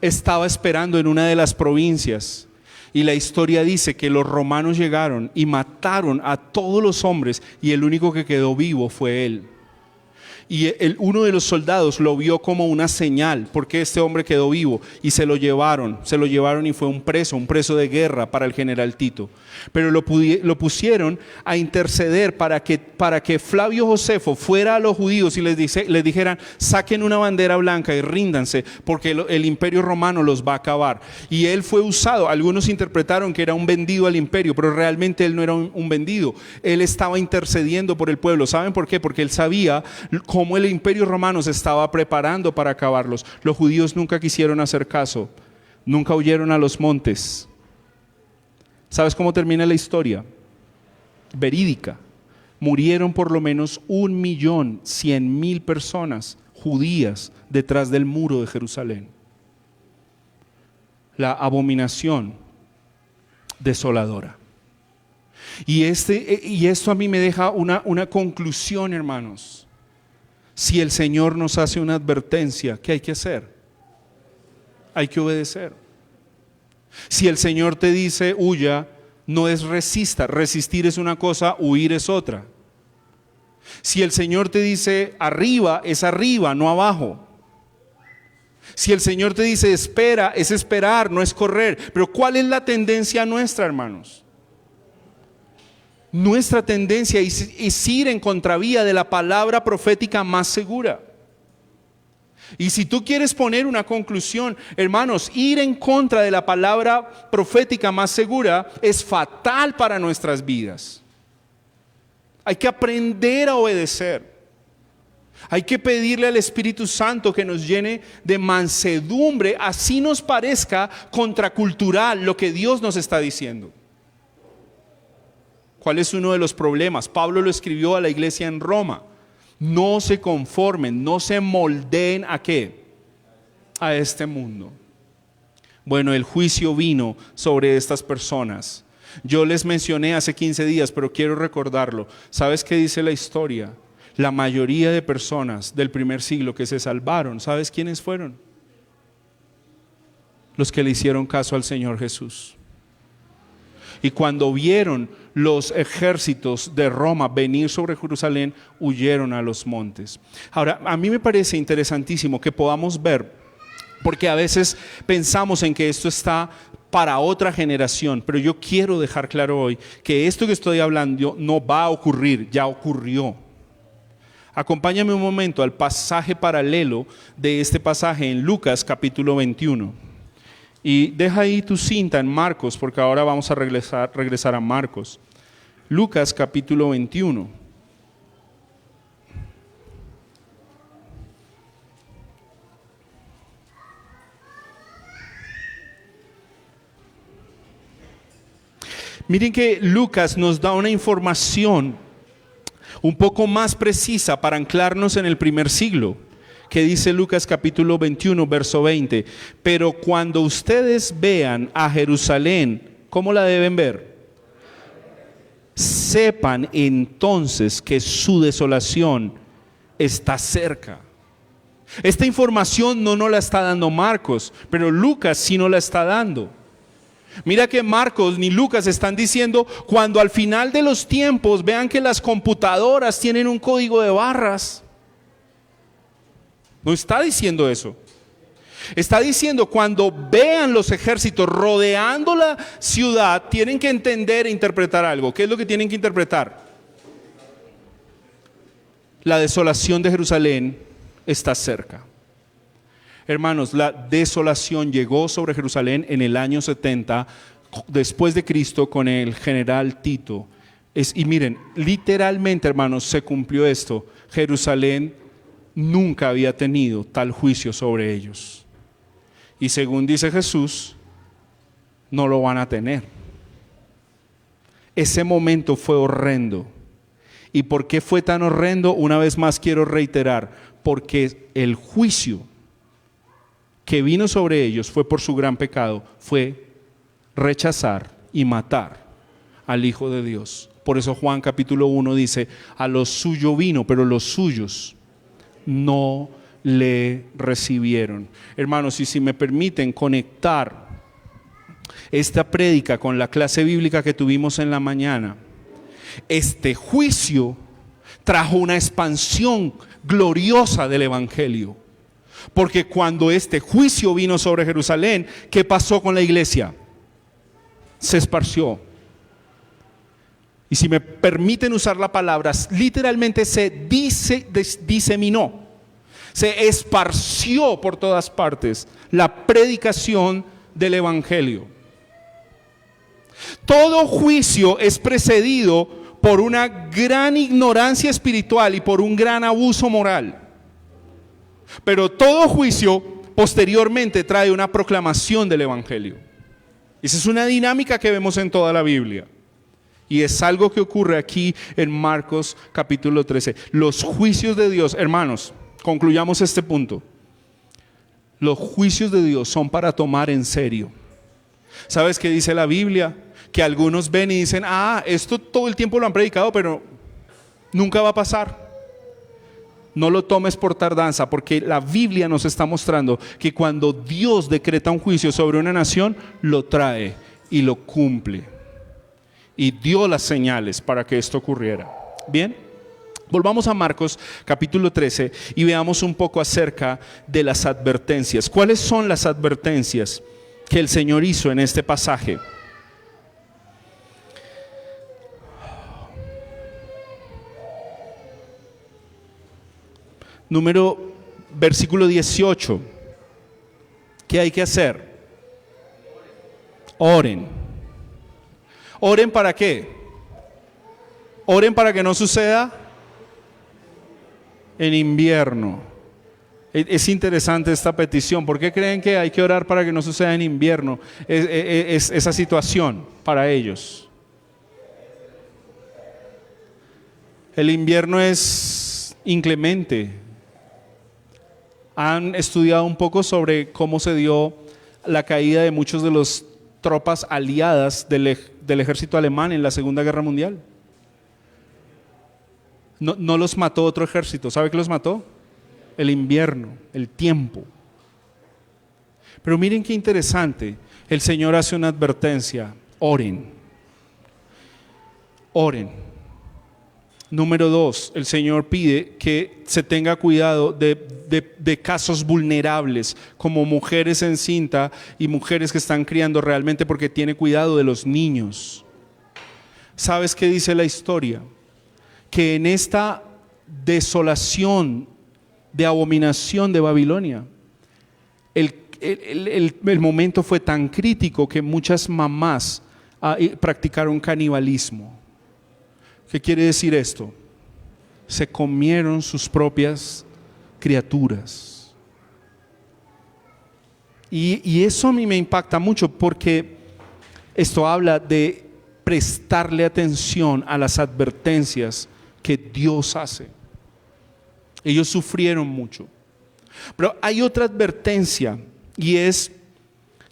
estaba esperando en una de las provincias. Y la historia dice que los romanos llegaron y mataron a todos los hombres y el único que quedó vivo fue él. Y uno de los soldados lo vio como una señal, porque este hombre quedó vivo, y se lo llevaron y fue un preso de guerra para el general Tito. Pero lo pusieron a interceder para que Flavio Josefo fuera a los judíos y les dijeran, saquen una bandera blanca y ríndanse, porque el imperio romano los va a acabar. Y él fue usado, algunos interpretaron que era un vendido al imperio, pero realmente él no era un vendido, él estaba intercediendo por el pueblo. ¿Saben por qué? Porque él sabía cómo el imperio romano se estaba preparando para acabarlos. Los judíos nunca quisieron hacer caso, nunca huyeron a los montes. ¿Sabes cómo termina la historia? Verídica. Murieron por lo menos 1.100.000 personas judías detrás del muro de Jerusalén. La abominación desoladora. Y esto a mí me deja una conclusión, hermanos. Si el Señor nos hace una advertencia, ¿qué hay que hacer? Hay que obedecer. Si el Señor te dice huya, no es resista. Resistir es una cosa, huir es otra. Si el Señor te dice arriba, es arriba, no abajo. Si el Señor te dice espera, es esperar, no es correr. Pero ¿cuál es la tendencia nuestra, hermanos? Nuestra tendencia es ir en contravía de la palabra profética más segura. Y si tú quieres poner una conclusión, hermanos, ir en contra de la palabra profética más segura es fatal para nuestras vidas. Hay que aprender a obedecer. Hay que pedirle al Espíritu Santo que nos llene de mansedumbre, así nos parezca contracultural lo que Dios nos está diciendo. ¿Cuál es uno de los problemas? Pablo lo escribió a la iglesia en Roma. No se conformen, no se moldeen ¿a qué? A este mundo. Bueno, el juicio vino sobre estas personas. Yo les mencioné hace 15 días, pero quiero recordarlo. ¿Sabes qué dice la historia? La mayoría de personas del primer siglo que se salvaron, ¿sabes quiénes fueron? Los que le hicieron caso al Señor Jesús. Y cuando vieron los ejércitos de Roma venir sobre Jerusalén, huyeron a los montes. Ahora, a mí me parece interesantísimo que podamos ver, porque a veces pensamos en que esto está para otra generación, pero yo quiero dejar claro hoy que esto que estoy hablando no va a ocurrir, ya ocurrió. Acompáñame un momento al pasaje paralelo de este pasaje en Lucas capítulo 21. Y deja ahí tu cinta en Marcos, porque ahora vamos a regresar a Marcos. Lucas capítulo 21. Miren que Lucas nos da una información un poco más precisa para anclarnos en el primer siglo. Que dice Lucas capítulo 21, verso 20. Pero cuando ustedes vean a Jerusalén, ¿cómo la deben ver? sepan entonces que su desolación está cerca. Esta información no nos la está dando Marcos, pero Lucas sí nos la está dando. Mira que Marcos ni Lucas están diciendo cuando al final de los tiempos vean que las computadoras tienen un código de barras. No está diciendo eso. Está diciendo cuando vean los ejércitos rodeando la ciudad, tienen que entender e interpretar algo. ¿Qué es lo que tienen que interpretar? La desolación de Jerusalén está cerca. Hermanos, la desolación llegó sobre Jerusalén en el año 70 después de Cristo con el general Tito. Y miren, literalmente, hermanos, se cumplió esto. Jerusalén nunca había tenido tal juicio sobre ellos. Y según dice Jesús, no lo van a tener. Ese momento fue horrendo. ¿Y por qué fue tan horrendo? Una vez más quiero reiterar, porque el juicio que vino sobre ellos fue por su gran pecado, fue rechazar y matar al Hijo de Dios. Por eso Juan capítulo 1 dice, a los suyos vino, pero los suyos no le recibieron. Hermanos, y si me permiten conectar esta prédica con la clase bíblica que tuvimos en la mañana, este juicio trajo una expansión gloriosa del evangelio. Porque cuando este juicio vino sobre Jerusalén, ¿qué pasó con la iglesia? Se esparció. Y si me permiten usar la palabra, literalmente se diseminó. Se esparció por todas partes la predicación del evangelio. Todo juicio es precedido por una gran ignorancia espiritual y por un gran abuso moral. Pero todo juicio posteriormente trae una proclamación del evangelio. Esa es una dinámica que vemos en toda la Biblia. Y es algo que ocurre aquí en Marcos capítulo 13. Los juicios de Dios, hermanos, concluyamos este punto. Los juicios de Dios son para tomar en serio. ¿Sabes qué dice la Biblia? Que algunos ven y dicen, esto todo el tiempo lo han predicado, pero nunca va a pasar. No lo tomes por tardanza, porque la Biblia nos está mostrando que cuando Dios decreta un juicio sobre una nación, lo trae y lo cumple. Y dio las señales para que esto ocurriera. Bien, volvamos a Marcos capítulo 13 y veamos un poco acerca de las advertencias. ¿Cuáles son las advertencias que el Señor hizo en este pasaje? Versículo 18. ¿Qué hay que hacer? Oren. ¿Oren para qué? Oren para que no suceda en invierno. Es interesante esta petición. ¿Por qué creen que hay que orar para que no suceda en invierno? Es esa situación para ellos. El invierno es inclemente. Han estudiado un poco sobre cómo se dio la caída de muchos de las tropas aliadas del ejército alemán en la Segunda Guerra Mundial. No los mató otro ejército. ¿Sabe qué los mató? El invierno, el tiempo. Pero miren qué interesante. El Señor hace una advertencia. Oren. Oren. Número 2, el Señor pide que se tenga cuidado de casos vulnerables, como mujeres encinta y mujeres que están criando realmente, porque tiene cuidado de los niños. ¿Sabes qué dice la historia? Que en esta desolación de abominación de Babilonia, el momento fue tan crítico que muchas mamás practicaron canibalismo. ¿Qué quiere decir esto? Se comieron sus propias criaturas. Y eso a mí me impacta mucho, porque esto habla de prestarle atención a las advertencias que Dios hace. Ellos sufrieron mucho. Pero hay otra advertencia, y es: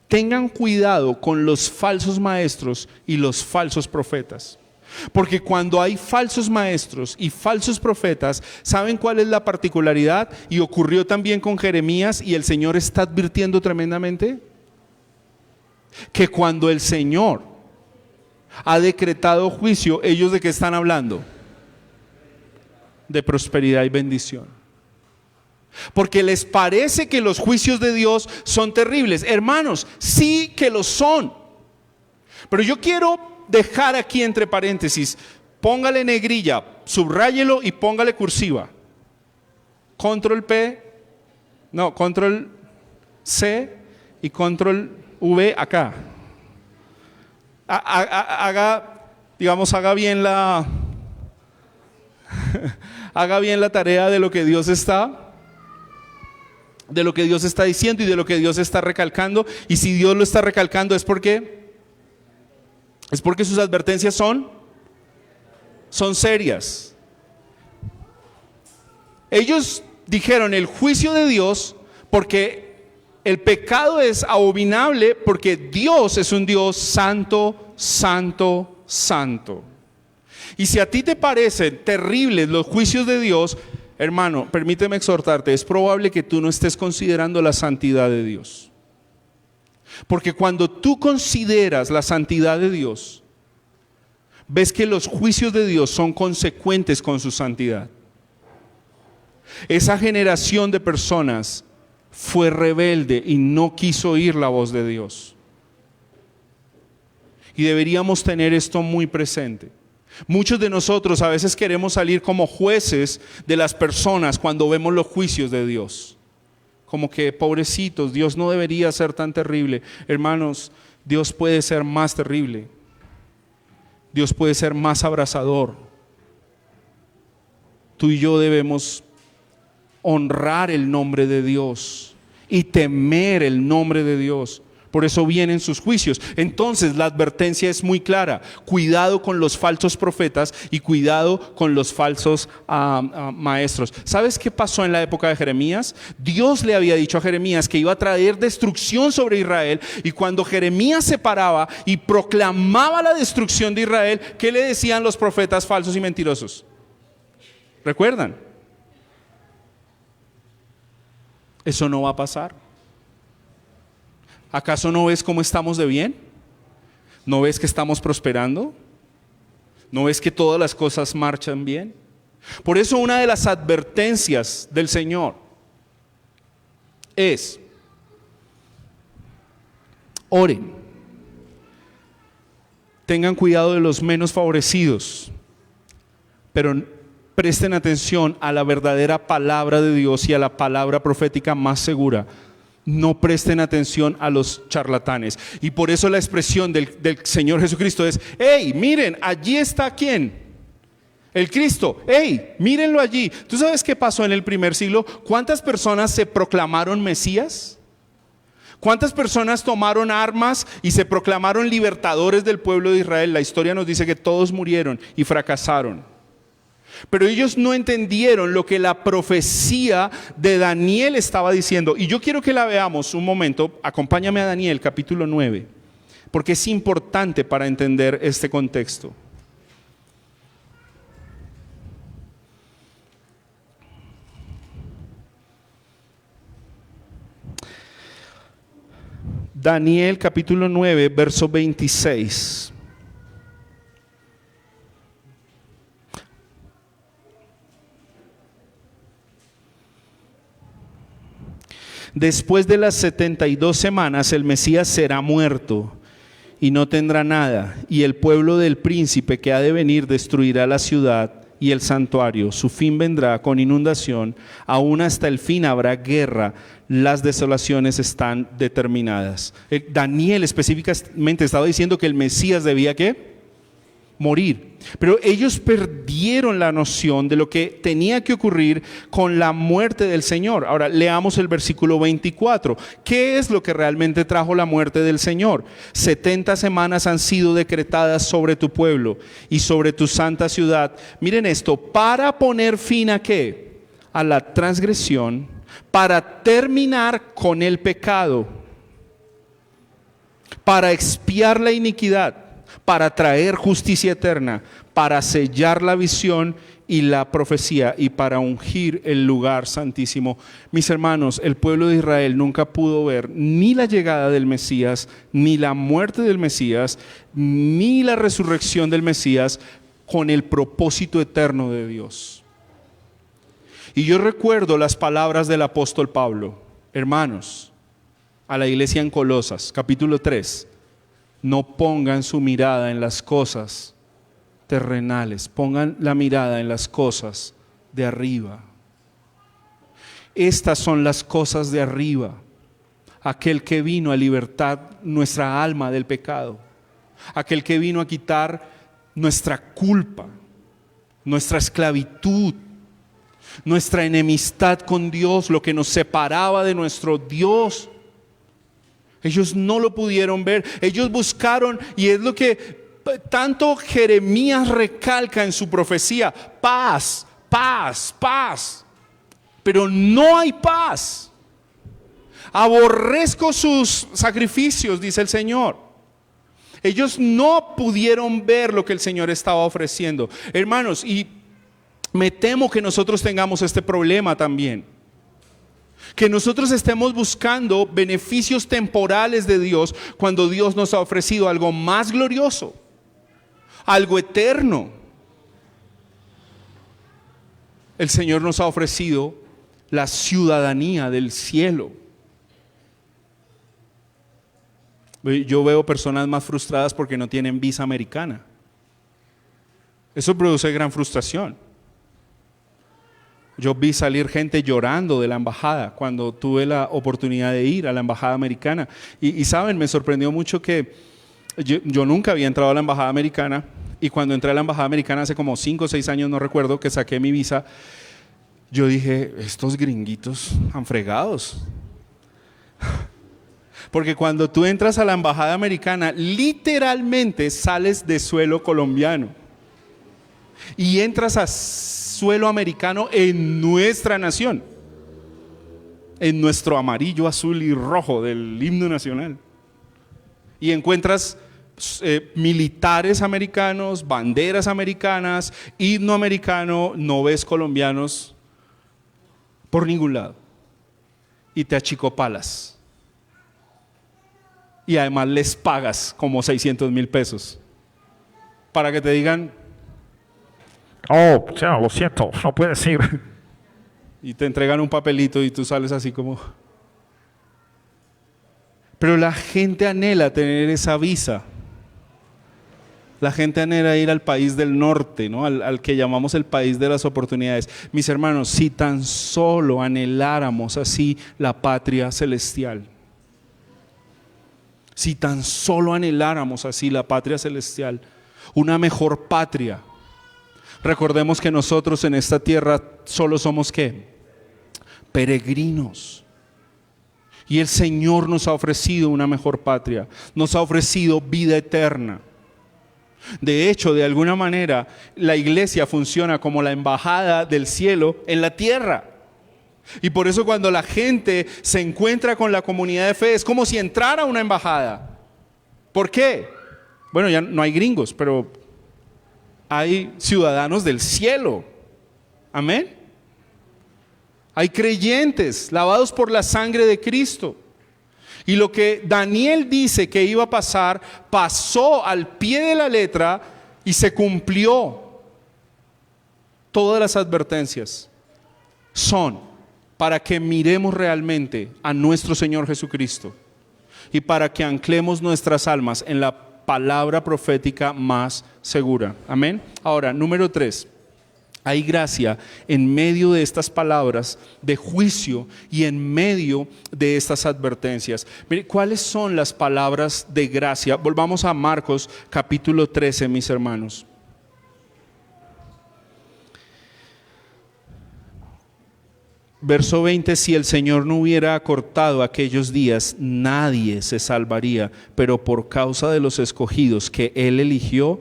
tengan cuidado con los falsos maestros y los falsos profetas. Porque cuando hay falsos maestros y falsos profetas, ¿saben cuál es la particularidad? Y ocurrió también con Jeremías, y el Señor está advirtiendo tremendamente que cuando el Señor ha decretado juicio, ¿ellos de qué están hablando? De prosperidad y bendición. Porque les parece que los juicios de Dios son terribles. Hermanos, sí que lo son. Pero yo quiero dejar aquí entre paréntesis, póngale negrilla, subráyelo y póngale cursiva. Control P, no, Control C y Control V acá. Haga bien la haga bien la tarea de lo que Dios está diciendo y de lo que Dios está recalcando. Y si Dios lo está recalcando es porque sus advertencias son serias. Ellos dijeron el juicio de Dios porque el pecado es abominable, porque Dios es un Dios santo, santo, santo. Y si a ti te parecen terribles los juicios de Dios, hermano, permíteme exhortarte, es probable que tú no estés considerando la santidad de Dios. Porque cuando tú consideras la santidad de Dios, ves que los juicios de Dios son consecuentes con su santidad. Esa generación de personas fue rebelde y no quiso oír la voz de Dios. Y deberíamos tener esto muy presente. Muchos de nosotros a veces queremos salir como jueces de las personas cuando vemos los juicios de Dios. Como que pobrecitos, Dios no debería ser tan terrible. Hermanos, Dios puede ser más terrible. Dios puede ser más abrazador. Tú y yo debemos honrar el nombre de Dios y temer el nombre de Dios. Por eso vienen sus juicios. Entonces la advertencia es muy clara: cuidado con los falsos profetas y cuidado con los falsos maestros. ¿Sabes qué pasó en la época de Jeremías? Dios le había dicho a Jeremías que iba a traer destrucción sobre Israel, y cuando Jeremías se paraba y proclamaba la destrucción de Israel, ¿qué le decían los profetas falsos y mentirosos? ¿Recuerdan? Eso no va a pasar. ¿Acaso no ves cómo estamos de bien? ¿No ves que estamos prosperando? ¿No ves que todas las cosas marchan bien? Por eso una de las advertencias del Señor es: oren, tengan cuidado de los menos favorecidos, pero presten atención a la verdadera palabra de Dios y a la palabra profética más segura. No presten atención a los charlatanes. Y por eso la expresión del Señor Jesucristo es: hey, miren, allí está ¿quién? El Cristo. Hey, mírenlo allí. ¿Tú sabes qué pasó en el primer siglo? ¿Cuántas personas se proclamaron Mesías? ¿Cuántas personas tomaron armas y se proclamaron libertadores del pueblo de Israel? La historia nos dice que todos murieron y fracasaron. Pero ellos no entendieron lo que la profecía de Daniel estaba diciendo. Y yo quiero que la veamos un momento. Acompáñame a Daniel capítulo 9, porque es importante para entender este contexto. Daniel capítulo 9, verso 26. Después de las 72 semanas el Mesías será muerto y no tendrá nada, y el pueblo del príncipe que ha de venir destruirá la ciudad y el santuario. Su fin vendrá con inundación, aún hasta el fin habrá guerra. Las desolaciones están determinadas. Daniel específicamente estaba diciendo que el Mesías debía ¿qué? Morir. Pero ellos perdieron la noción de lo que tenía que ocurrir con la muerte del Señor. Ahora leamos el versículo 24. ¿Qué es lo que realmente trajo la muerte del Señor? 70 semanas han sido decretadas sobre tu pueblo y sobre tu santa ciudad. Miren esto: para poner fin ¿a qué? A la transgresión, para terminar con el pecado, para expiar la iniquidad, para traer justicia eterna, para sellar la visión y la profecía y para ungir el lugar santísimo. Mis hermanos, el pueblo de Israel nunca pudo ver ni la llegada del Mesías, ni la muerte del Mesías, ni la resurrección del Mesías con el propósito eterno de Dios. Y yo recuerdo las palabras del apóstol Pablo, hermanos, a la iglesia en Colosas, capítulo 3, no pongan su mirada en las cosas terrenales, pongan la mirada en las cosas de arriba. Estas son las cosas de arriba, aquel que vino a libertar nuestra alma del pecado, aquel que vino a quitar nuestra culpa, nuestra esclavitud, nuestra enemistad con Dios, lo que nos separaba de nuestro Dios. Ellos no lo pudieron ver, ellos buscaron, y es lo que tanto Jeremías recalca en su profecía: paz, paz, paz. Pero no hay paz. Aborrezco sus sacrificios, dice el Señor. Ellos no pudieron ver lo que el Señor estaba ofreciendo. Hermanos, y me temo que nosotros tengamos este problema también. Que nosotros estemos buscando beneficios temporales de Dios cuando Dios nos ha ofrecido algo más glorioso, algo eterno. El Señor nos ha ofrecido la ciudadanía del cielo. Yo veo personas más frustradas porque no tienen visa americana. Eso produce gran frustración. Yo vi salir gente llorando de la embajada cuando tuve la oportunidad de ir a la embajada americana. Y saben, me sorprendió mucho que yo nunca había entrado a la embajada americana, y cuando entré a la embajada americana hace como 5 o 6 años, no recuerdo, que saqué mi visa, yo dije, estos gringuitos han fregados. Porque cuando tú entras a la embajada americana, literalmente sales de suelo colombiano y entras a suelo americano en nuestra nación, en nuestro amarillo, azul y rojo del himno nacional, y encuentras militares americanos, banderas americanas, himno americano, no ves colombianos por ningún lado, y te achicopalas, y además les pagas como 600,000 pesos para que te digan: oh, ya, lo siento, no puedes ir. Y te entregan un papelito y tú sales así como... Pero la gente anhela tener esa visa. La gente anhela ir al país del norte, ¿no? Al que llamamos el país de las oportunidades. Mis hermanos, si tan solo anheláramos así la patria celestial. Si tan solo anheláramos así la patria celestial, una mejor patria. Recordemos que nosotros en esta tierra solo somos ¿qué? Peregrinos. Y el Señor nos ha ofrecido una mejor patria, nos ha ofrecido vida eterna. De hecho, de alguna manera, la iglesia funciona como la embajada del cielo en la tierra. Y por eso cuando la gente se encuentra con la comunidad de fe, es como si entrara a una embajada. ¿Por qué? Bueno, ya no hay gringos, pero hay ciudadanos del cielo. Amén. Hay creyentes lavados por la sangre de Cristo. Y lo que Daniel dice que iba a pasar, pasó al pie de la letra y se cumplió. Todas las advertencias son para que miremos realmente a nuestro Señor Jesucristo y para que anclemos nuestras almas en la palabra profética más segura. Amén. Ahora, número 3. Hay gracia en medio de estas palabras de juicio y en medio de estas advertencias. Mire, ¿cuáles son las palabras de gracia? Volvamos a Marcos capítulo 13, mis hermanos. Verso 20: si el Señor no hubiera acortado aquellos días, nadie se salvaría, pero por causa de los escogidos que Él eligió,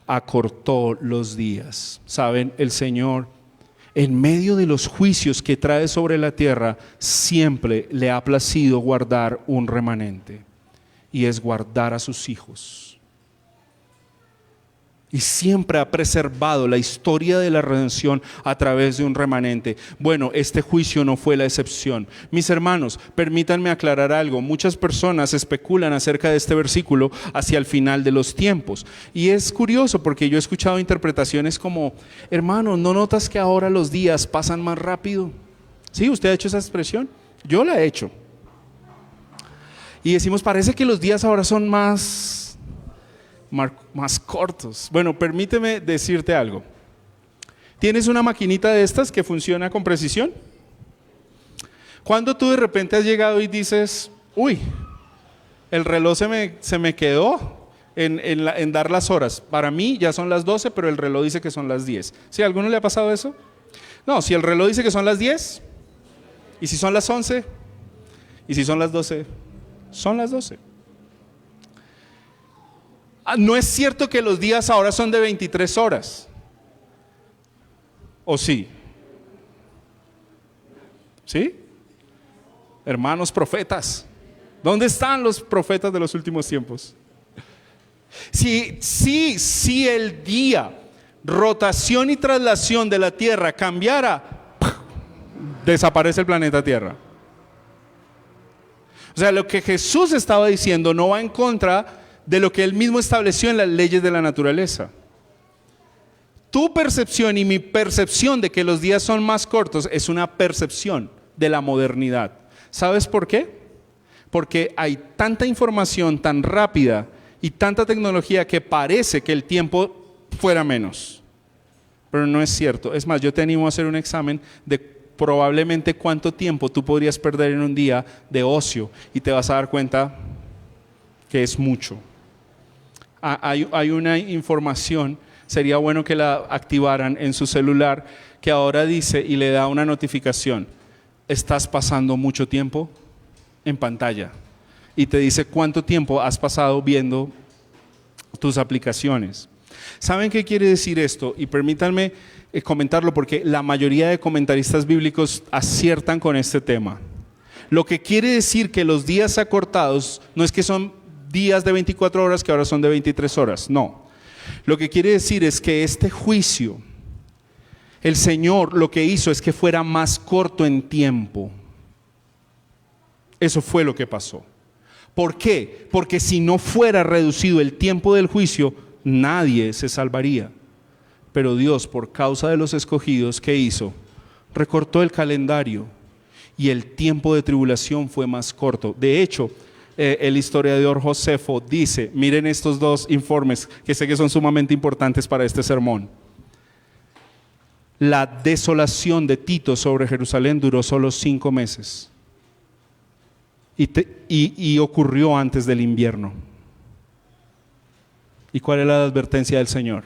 acortó los días. Saben, el Señor, en medio de los juicios que trae sobre la tierra, siempre le ha placido guardar un remanente, y es guardar a sus hijos. Y siempre ha preservado la historia de la redención a través de un remanente. Bueno, este juicio no fue la excepción. Mis hermanos, permítanme aclarar algo. Muchas personas especulan acerca de este versículo hacia el final de los tiempos. Y es curioso porque yo he escuchado interpretaciones como, hermano, ¿no notas que ahora los días pasan más rápido? ¿Sí? ¿Usted ha hecho esa expresión? Yo la he hecho. Y decimos, parece que los días ahora son más cortos. Bueno, permíteme decirte algo. ¿Tienes una maquinita de estas que funciona con precisión? ¿Cuándo tú de repente has llegado y dices, uy, el reloj se me quedó en dar las horas? Para mí ya son las 12, pero el reloj dice que son las 10. ¿Sí? ¿A alguno le ha pasado eso? No, si el reloj dice que son las 10, y si son las 11, y si son las 12, son las 12. No es cierto que los días ahora son de 23 horas. ¿O sí? ¿Sí? Hermanos profetas, ¿dónde están los profetas de los últimos tiempos? Si el día, rotación y traslación de la Tierra cambiara, desaparece el planeta Tierra. O sea, lo que Jesús estaba diciendo no va en contra de lo que Él mismo estableció en las leyes de la naturaleza. Tu percepción y mi percepción de que los días son más cortos es una percepción de la modernidad. ¿Sabes por qué? Porque hay tanta información tan rápida y tanta tecnología que parece que el tiempo fuera menos. Pero no es cierto. Es más, yo te animo a hacer un examen de probablemente cuánto tiempo tú podrías perder en un día de ocio y te vas a dar cuenta que es mucho. Hay una información, sería bueno que la activaran en su celular, que ahora dice y le da una notificación: estás pasando mucho tiempo en pantalla, y te dice cuánto tiempo has pasado viendo tus aplicaciones. ¿Saben qué quiere decir esto? Y permítanme comentarlo porque la mayoría de comentaristas bíblicos aciertan con este tema. Lo que quiere decir que los días acortados no es que son días de 24 horas que ahora son de 23 horas, no. Lo que quiere decir es que este juicio, el Señor lo que hizo es que fuera más corto en tiempo. Eso fue lo que pasó. ¿Por qué? Porque si no fuera reducido el tiempo del juicio, nadie se salvaría. Pero Dios, por causa de los escogidos, ¿qué hizo? Recortó el calendario y el tiempo de tribulación fue más corto. De hecho, el historiador Josefo dice, miren estos dos informes que sé que son sumamente importantes para este sermón. La desolación de Tito sobre Jerusalén duró solo 5 meses y ocurrió antes del invierno. ¿Y cuál es la advertencia del Señor?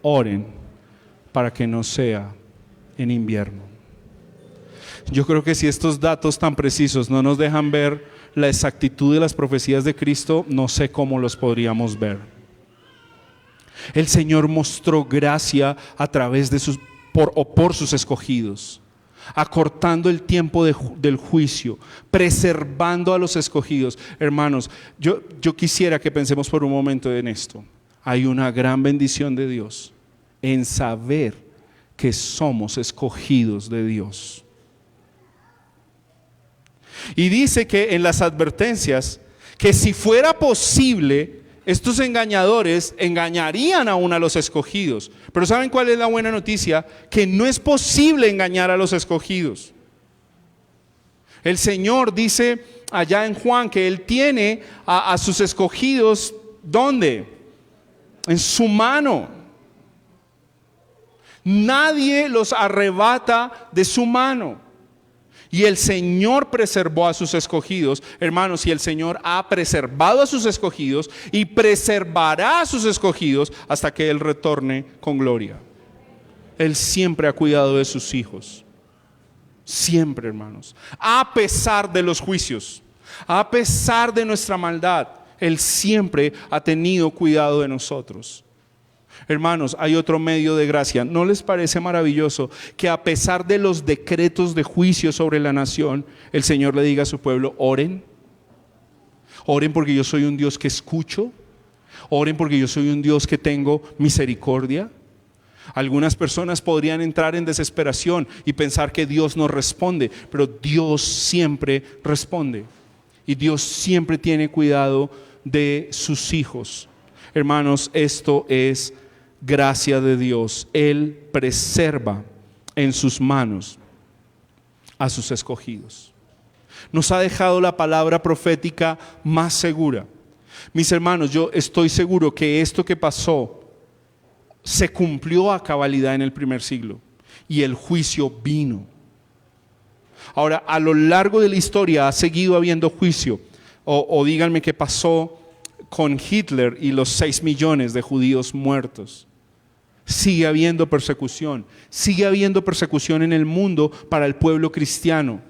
Oren para que no sea en invierno. Yo creo que si estos datos tan precisos no nos dejan ver la exactitud de las profecías de Cristo, no sé cómo los podríamos ver. El Señor mostró gracia a través de por sus escogidos, acortando el tiempo del juicio, preservando a los escogidos. Hermanos, yo quisiera que pensemos por un momento en esto. Hay una gran bendición de Dios en saber que somos escogidos de Dios. Y dice que en las advertencias, que si fuera posible, estos engañadores engañarían aún a los escogidos. Pero ¿saben cuál es la buena noticia? Que no es posible engañar a los escogidos. El Señor dice allá en Juan que Él tiene a sus escogidos, ¿dónde? En su mano. Nadie los arrebata de su mano. Y el Señor preservó a sus escogidos. Hermanos, y el Señor ha preservado a sus escogidos y preservará a sus escogidos hasta que Él retorne con gloria. Él siempre ha cuidado de sus hijos. Siempre, hermanos. A pesar de los juicios, a pesar de nuestra maldad, Él siempre ha tenido cuidado de nosotros. Hermanos, hay otro medio de gracia. ¿No les parece maravilloso que a pesar de los decretos de juicio sobre la nación, el Señor le diga a su pueblo: oren? Oren porque yo soy un Dios que escucho. Oren porque yo soy un Dios que tengo misericordia. Algunas personas podrían entrar en desesperación y pensar que Dios no responde, pero Dios siempre responde. Y Dios siempre tiene cuidado de sus hijos. Hermanos, esto es gracia de Dios. Él preserva en sus manos a sus escogidos. Nos ha dejado la palabra profética más segura. Mis hermanos, yo estoy seguro que esto que pasó se cumplió a cabalidad en el primer siglo y el juicio vino. Ahora, a lo largo de la historia ha seguido habiendo juicio. O díganme qué pasó con Hitler y los 6 millones de judíos muertos. Sigue habiendo persecución. Sigue habiendo persecución en el mundo para el pueblo cristiano.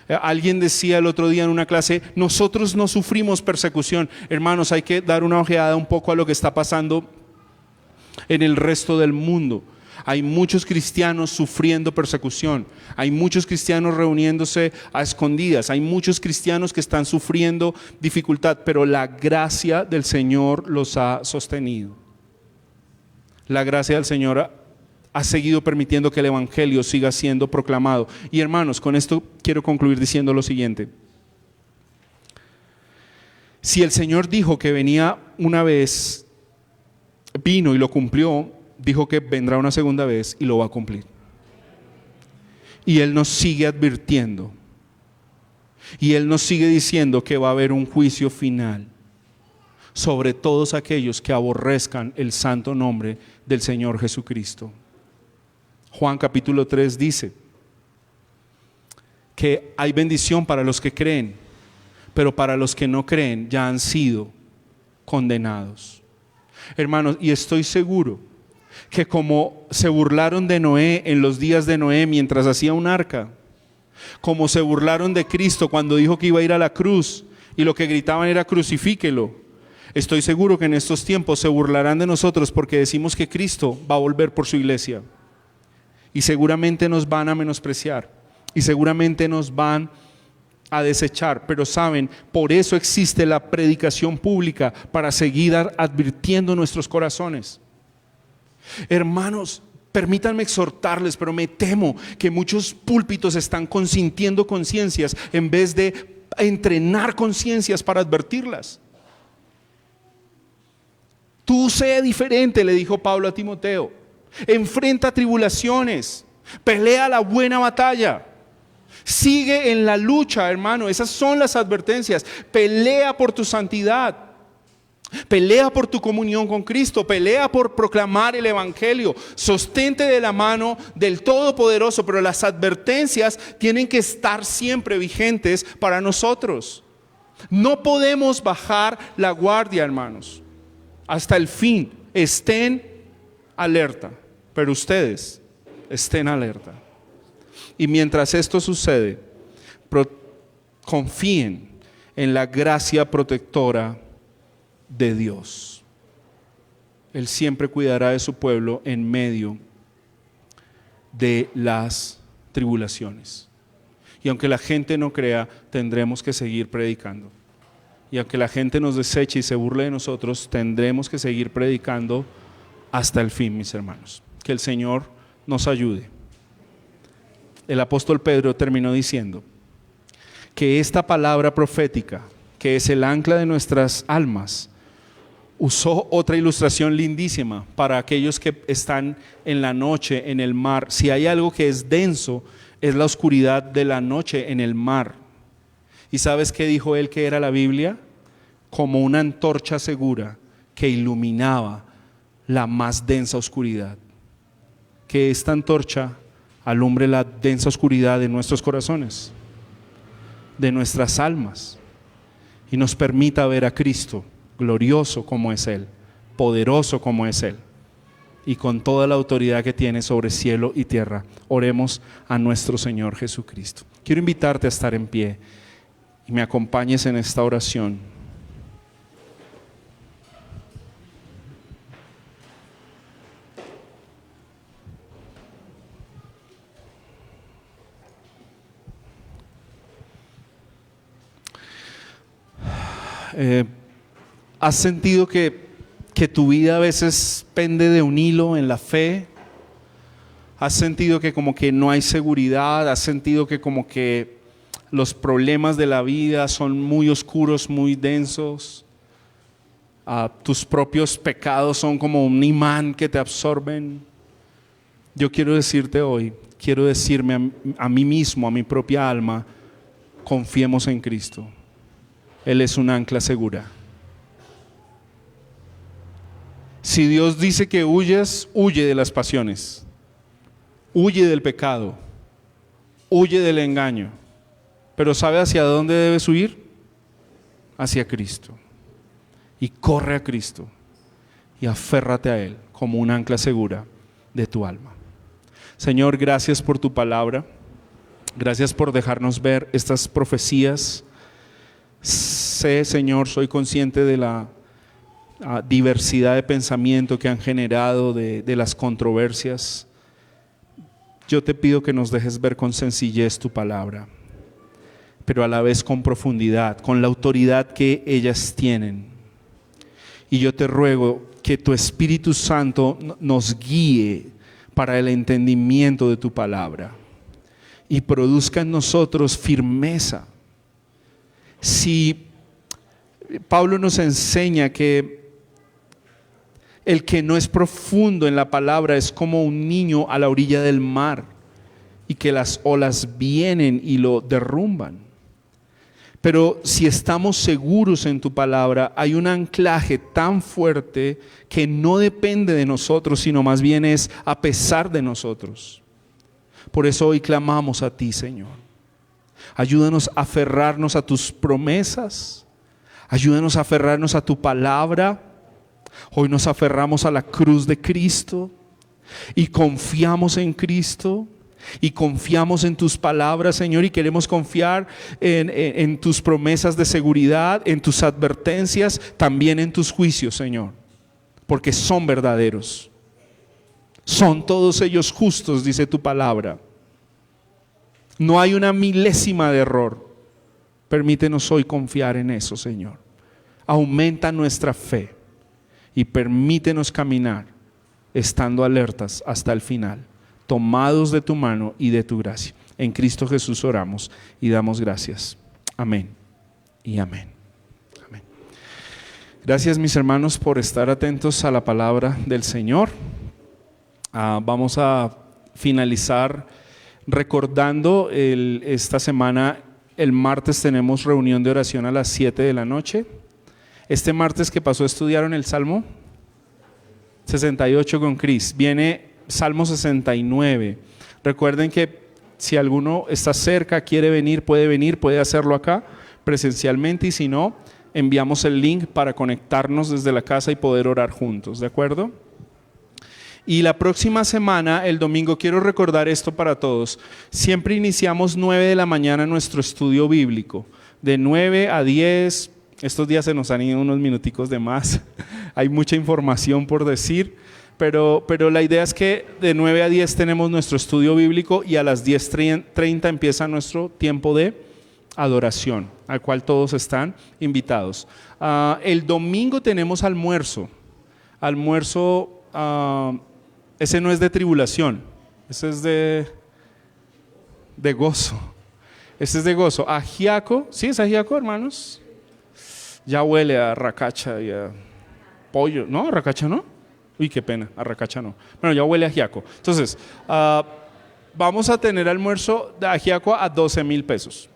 Alguien decía el otro día en una clase, nosotros no sufrimos persecución. Hermanos, hay que dar una ojeada un poco a lo que está pasando en el resto del mundo. Hay muchos cristianos sufriendo persecución. Hay muchos cristianos reuniéndose a escondidas. Hay muchos cristianos que están sufriendo dificultad, pero la gracia del Señor los ha sostenido. La gracia del Señor ha seguido permitiendo que el evangelio siga siendo proclamado. Y hermanos, con esto quiero concluir diciendo lo siguiente. Si el Señor dijo que venía una vez, vino y lo cumplió, dijo que vendrá una segunda vez y lo va a cumplir. Y Él nos sigue advirtiendo. Y Él nos sigue diciendo que va a haber un juicio final sobre todos aquellos que aborrezcan el santo nombre del Señor Jesucristo. Juan capítulo 3 dice que hay bendición para los que creen, pero para los que no creen ya han sido condenados. Hermanos, y estoy seguro que como se burlaron de Noé en los días de Noé mientras hacía un arca, como se burlaron de Cristo cuando dijo que iba a ir a la cruz y lo que gritaban era crucifíquelo, estoy seguro que en estos tiempos se burlarán de nosotros porque decimos que Cristo va a volver por su iglesia. Y seguramente nos van a menospreciar y seguramente nos van a desechar, pero saben, por eso existe la predicación pública, para seguir advirtiendo nuestros corazones. Hermanos, permítanme exhortarles, pero me temo que muchos púlpitos están consintiendo conciencias en vez de entrenar conciencias para advertirlas. Tú sé diferente, le dijo Pablo a Timoteo. Enfrenta tribulaciones, pelea la buena batalla, sigue en la lucha, hermano. Esas son las advertencias. Pelea por tu santidad, pelea por tu comunión con Cristo, pelea por proclamar el evangelio. Sostente de la mano del Todopoderoso, pero las advertencias tienen que estar siempre vigentes para nosotros. No podemos bajar la guardia, hermanos, hasta el fin. Estén alerta, pero ustedes estén alerta. Y mientras esto sucede, confíen en la gracia protectora de Dios. Él siempre cuidará de su pueblo en medio de las tribulaciones. Y aunque la gente no crea, tendremos que seguir predicando. Y aunque la gente nos deseche y se burle de nosotros, tendremos que seguir predicando hasta el fin, mis hermanos. Que el Señor nos ayude. El apóstol Pedro terminó diciendo que esta palabra profética, que es el ancla de nuestras almas, usó otra ilustración lindísima para aquellos que están en la noche en el mar. Si hay algo que es denso, es la oscuridad de la noche en el mar. ¿Y sabes qué dijo él que era la Biblia? Como una antorcha segura que iluminaba la más densa oscuridad. Que esta antorcha alumbre la densa oscuridad de nuestros corazones, de nuestras almas, y nos permita ver a Cristo glorioso como es Él, poderoso como es Él, y con toda la autoridad que tiene sobre cielo y tierra. Oremos a nuestro Señor Jesucristo. Quiero invitarte a estar en pie y me acompañes en esta oración. ¿Has sentido que que tu vida a veces pende de un hilo en la fe. Has sentido que como que no hay seguridad, has sentido que como que los problemas de la vida son muy oscuros, muy densos. Tus propios pecados son como un imán que te absorben. Yo quiero decirte hoy, quiero decirme a mí mismo, a mi propia alma, confiemos en Cristo. Él es un ancla segura. Si Dios dice que huyes, huye de las pasiones, huye del pecado, huye del engaño. Pero ¿sabe hacia dónde debes huir? Hacia Cristo. Y corre a Cristo y aférrate a Él como un ancla segura de tu alma. Señor, gracias por tu palabra. Gracias por dejarnos ver estas profecías. Sé, Señor, soy consciente de la diversidad de pensamiento que han generado, de las controversias. Yo te pido que nos dejes ver con sencillez tu palabra, pero a la vez con profundidad, con la autoridad que ellas tienen. Y yo te ruego que tu Espíritu Santo nos guíe para el entendimiento de tu palabra y produzca en nosotros firmeza. Si Pablo nos enseña que el que no es profundo en la palabra es como un niño a la orilla del mar y que las olas vienen y lo derrumban. Pero si estamos seguros en tu palabra, hay un anclaje tan fuerte que no depende de nosotros, sino más bien es a pesar de nosotros. Por eso hoy clamamos a ti, Señor. Ayúdanos a aferrarnos a tus promesas. Ayúdanos a aferrarnos a tu palabra. Hoy nos aferramos a la cruz de Cristo y confiamos en Cristo. Y confiamos en tus palabras, Señor, y queremos confiar en tus promesas de seguridad, en tus advertencias, también en tus juicios, Señor, porque son verdaderos. Son todos ellos justos, dice tu palabra. No hay una milésima de error. Permítenos hoy confiar en eso, Señor. Aumenta nuestra fe y permítenos caminar estando alertas hasta el final, tomados de tu mano y de tu gracia. En Cristo Jesús oramos y damos gracias. Amén y amén. Amén. Gracias, mis hermanos, por estar atentos a la palabra del Señor. Vamos a finalizar recordando esta semana. El martes tenemos reunión de oración a las 7 de la noche. Este martes que pasó estudiaron el Salmo 68 con Cris. Viene Salmo 69. Recuerden que si alguno está cerca, quiere venir, puede hacerlo acá presencialmente, y si no, enviamos el link para conectarnos desde la casa y poder orar juntos, ¿de acuerdo? Y la próxima semana, el domingo, quiero recordar esto para todos. Siempre iniciamos 9 de la mañana nuestro estudio bíblico, de 9 a 10. Estos días se nos han ido unos minuticos de más. Hay mucha información por decir. Pero la idea es que de 9 a 10 tenemos nuestro estudio bíblico y a las 10:30 empieza nuestro tiempo de adoración, al cual todos están invitados. El domingo tenemos almuerzo. Ese no es de tribulación, ese es de gozo. Ese es de gozo. Ajiaco, ¿sí es ajiaco, hermanos? Ya huele a racacha y a pollo. ¿No? ¿Racacha no? Uy, qué pena, arracacha no. Bueno, ya huele a ajiaco. Entonces, vamos a tener almuerzo de ajiaco a 12,000 pesos.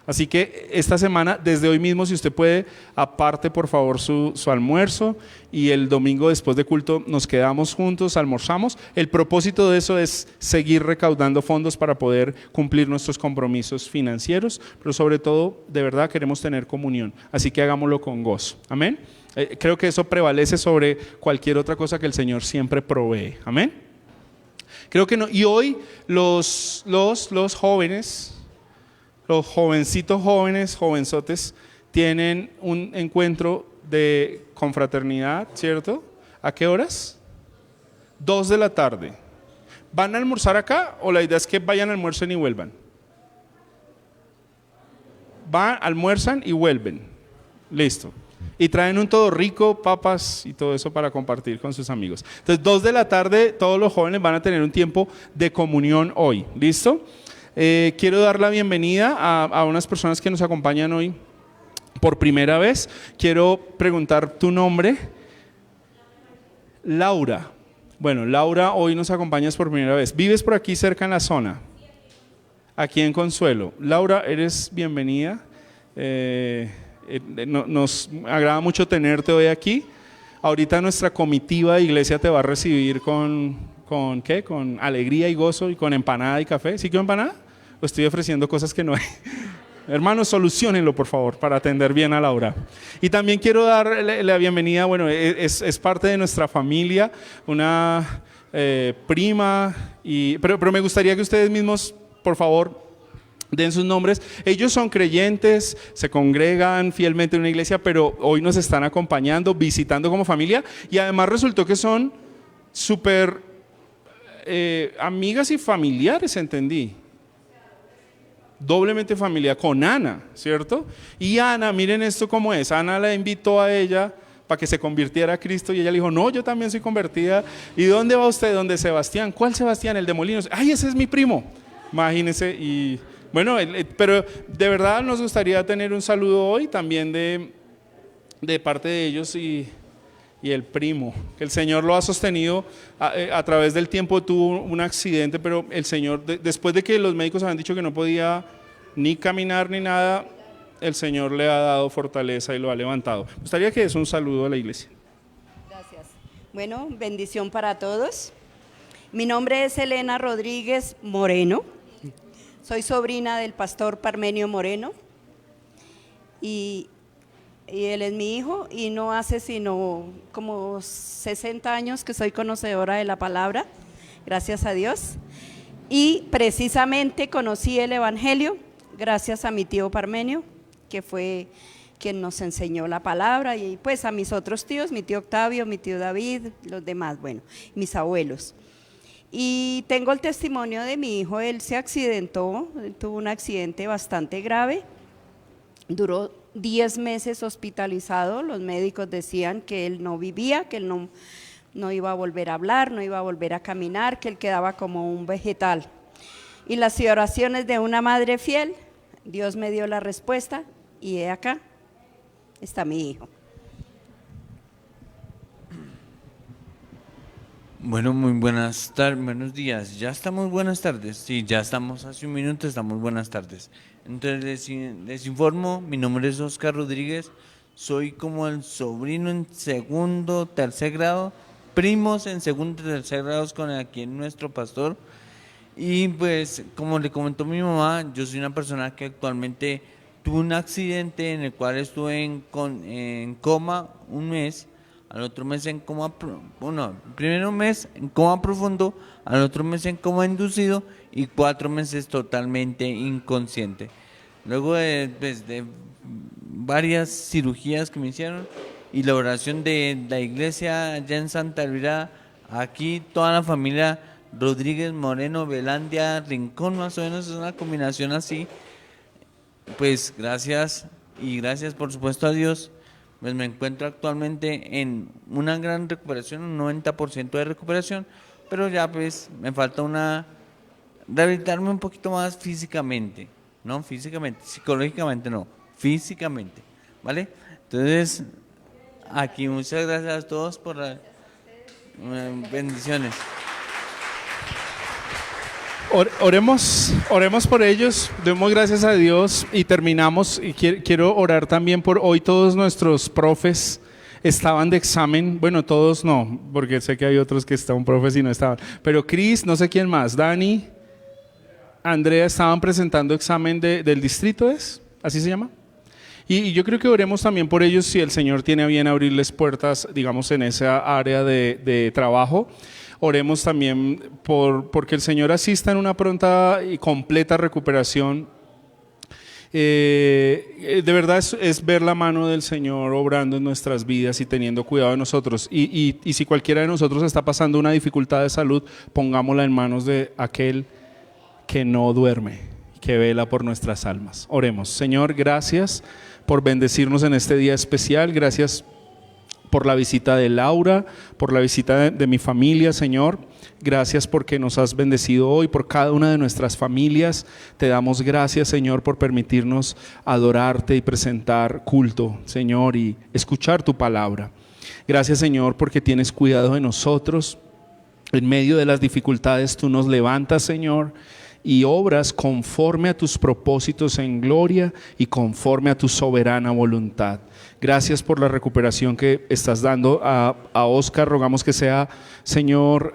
Así que esta semana, desde hoy mismo, si usted puede, aparte por favor su almuerzo, y el domingo después de culto nos quedamos juntos, almorzamos. El propósito de eso es seguir recaudando fondos para poder cumplir nuestros compromisos financieros, pero sobre todo, de verdad, queremos tener comunión. Así que hagámoslo con gozo. Amén. Creo que eso prevalece sobre cualquier otra cosa que el Señor siempre provee. Amén. Creo que no. Y hoy los jóvenes, los jovencitos jóvenes, jovenzotes, tienen un encuentro de confraternidad, ¿cierto? ¿A qué horas? 2 de la tarde. ¿Van a almorzar acá o la idea es que vayan, almuercen y vuelvan? Van, almuerzan y vuelven. Listo. Y traen un todo rico, papas y todo eso para compartir con sus amigos. Entonces, 2 de la tarde, todos los jóvenes van a tener un tiempo de comunión hoy. ¿Listo? Quiero dar la bienvenida a unas personas que nos acompañan hoy por primera vez. Quiero preguntar tu nombre. Laura. Bueno, Laura, hoy nos acompañas por primera vez. ¿Vives por aquí cerca en la zona? Aquí en Consuelo. Laura, eres bienvenida. Nos agrada mucho tenerte hoy aquí. Ahorita nuestra comitiva de iglesia te va a recibir con ¿qué? Con alegría y gozo y con empanada y café. ¿Sí quiero empanada? O estoy ofreciendo cosas que no hay. Hermanos, solucionenlo por favor para atender bien a Laura. Y también quiero dar la bienvenida, bueno, es parte de nuestra familia, una prima, pero me gustaría que ustedes mismos, por favor, den sus nombres. Ellos son creyentes, se congregan fielmente en una iglesia, pero hoy nos están acompañando, visitando como familia, y además resultó que son súper amigas y familiares, entendí. Doblemente familiar con Ana, ¿cierto? Y Ana, miren esto cómo es. Ana la invitó a ella para que se convirtiera a Cristo y ella le dijo, no, yo también soy convertida. ¿Y dónde va usted? ¿Dónde Sebastián? ¿Cuál Sebastián? El de Molinos. Ay, ese es mi primo. Imagínense. Y bueno, pero de verdad nos gustaría tener un saludo hoy también de parte de ellos y el primo, que el Señor lo ha sostenido a través del tiempo. Tuvo un accidente, pero el Señor, después de que los médicos habían dicho que no podía ni caminar ni nada, el Señor le ha dado fortaleza y lo ha levantado. Me gustaría que des un saludo a la iglesia. Gracias. Bueno, bendición para todos. Mi nombre es Elena Rodríguez Moreno. Soy sobrina del pastor Parmenio Moreno y él es mi hijo, y no hace sino como 60 años que soy conocedora de la palabra, gracias a Dios. Y precisamente conocí el Evangelio gracias a mi tío Parmenio, que fue quien nos enseñó la palabra, y pues a mis otros tíos, mi tío Octavio, mi tío David, los demás, bueno, mis abuelos. Y tengo el testimonio de mi hijo. Él se accidentó, tuvo un accidente bastante grave, duró 10 meses hospitalizado. Los médicos decían que él no vivía, que él no iba a volver a hablar, no iba a volver a caminar, que él quedaba como un vegetal. Y las oraciones de una madre fiel, Dios me dio la respuesta, y he acá está mi hijo. Bueno, muy buenas tardes, buenos días. Ya estamos buenas tardes. Sí, ya estamos hace un minuto, estamos buenas tardes. Entonces les informo, mi nombre es Oscar Rodríguez, soy como el sobrino en segundo, tercer grado, primos en segundo y tercer grados con aquí nuestro pastor. Y pues, como le comentó mi mamá, yo soy una persona que actualmente tuve un accidente en el cual estuve en coma un mes. Al otro mes en coma, primero mes en coma profundo, al otro mes en coma inducido y 4 meses totalmente inconsciente. Luego de varias cirugías que me hicieron y la oración de la iglesia allá en Santa Elvira, aquí toda la familia Rodríguez, Moreno, Velandia, Rincón, más o menos es una combinación así. Pues gracias, y gracias por supuesto a Dios. Pues me encuentro actualmente en una gran recuperación, un 90% de recuperación, pero ya pues me falta rehabilitarme un poquito más físicamente, no físicamente, psicológicamente no, físicamente, ¿vale? Entonces, aquí muchas gracias a todos por las bendiciones. Oremos por ellos, demos gracias a Dios y terminamos. Y quiero orar también por hoy. Todos nuestros profes estaban de examen, bueno, todos no, porque sé que hay otros que estaban profes y no estaban, pero Cris, no sé quién más, Dani, Andrea, estaban presentando examen del distrito, ¿es? ¿Así se llama? Y yo creo que oremos también por ellos si el Señor tiene a bien abrirles puertas, digamos, en esa área de trabajo. Oremos también porque el Señor asista en una pronta y completa recuperación. De verdad es ver la mano del Señor obrando en nuestras vidas y teniendo cuidado de nosotros. Y si cualquiera de nosotros está pasando una dificultad de salud, pongámosla en manos de aquel que no duerme, que vela por nuestras almas. Oremos. Señor, gracias por bendecirnos en este día especial. Gracias por la visita de Laura, por la visita de mi familia, Señor. Gracias porque nos has bendecido hoy, por cada una de nuestras familias. Te damos gracias, Señor, por permitirnos adorarte y presentar culto, Señor, y escuchar tu palabra. Gracias, Señor, porque tienes cuidado de nosotros. En medio de las dificultades tú nos levantas, Señor, y obras conforme a tus propósitos en gloria y conforme a tu soberana voluntad. Gracias por la recuperación que estás dando a Oscar. Rogamos que sea, Señor,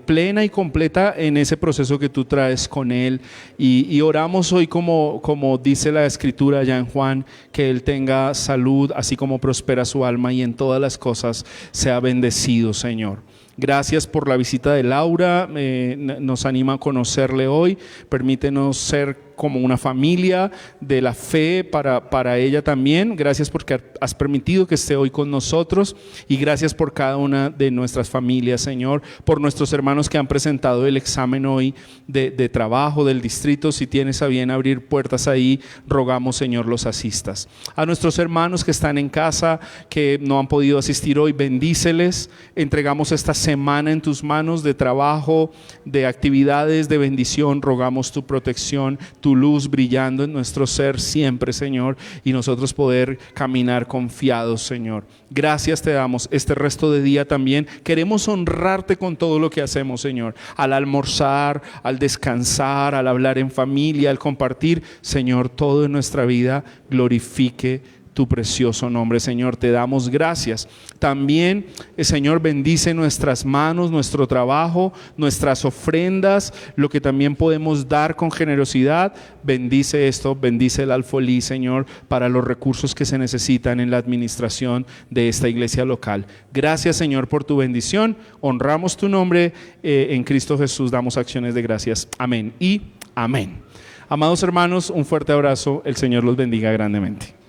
plena y completa en ese proceso que tú traes con él. Y oramos hoy como dice la Escritura allá en Juan, que él tenga salud, así como prospera su alma, y en todas las cosas sea bendecido, Señor. Gracias por la visita de Laura, nos anima a conocerle hoy. Permítenos ser como una familia de la fe para ella también. Gracias porque has permitido que esté hoy con nosotros, y gracias por cada una de nuestras familias, Señor, por nuestros hermanos que han presentado el examen hoy de trabajo del distrito. Si tienes a bien abrir puertas ahí, rogamos, Señor, los asistas. A nuestros hermanos que están en casa, que no han podido asistir hoy, bendíceles. Entregamos esta semana en tus manos de trabajo, de actividades, de bendición. Rogamos tu protección, tu luz brillando en nuestro ser siempre, Señor, y nosotros poder caminar confiados, Señor. Gracias te damos este resto de día también. Queremos honrarte con todo lo que hacemos, Señor. Al almorzar, al descansar, al hablar en familia, al compartir, Señor, todo en nuestra vida glorifique tu precioso nombre, Señor. Te damos gracias. También, Señor, bendice nuestras manos, nuestro trabajo, nuestras ofrendas, lo que también podemos dar con generosidad. Bendice esto, bendice el alfolí, Señor, para los recursos que se necesitan en la administración de esta iglesia local. Gracias, Señor, por tu bendición. Honramos tu nombre, en Cristo Jesús damos acciones de gracias. Amén y amén. Amados hermanos, un fuerte abrazo. El Señor los bendiga grandemente.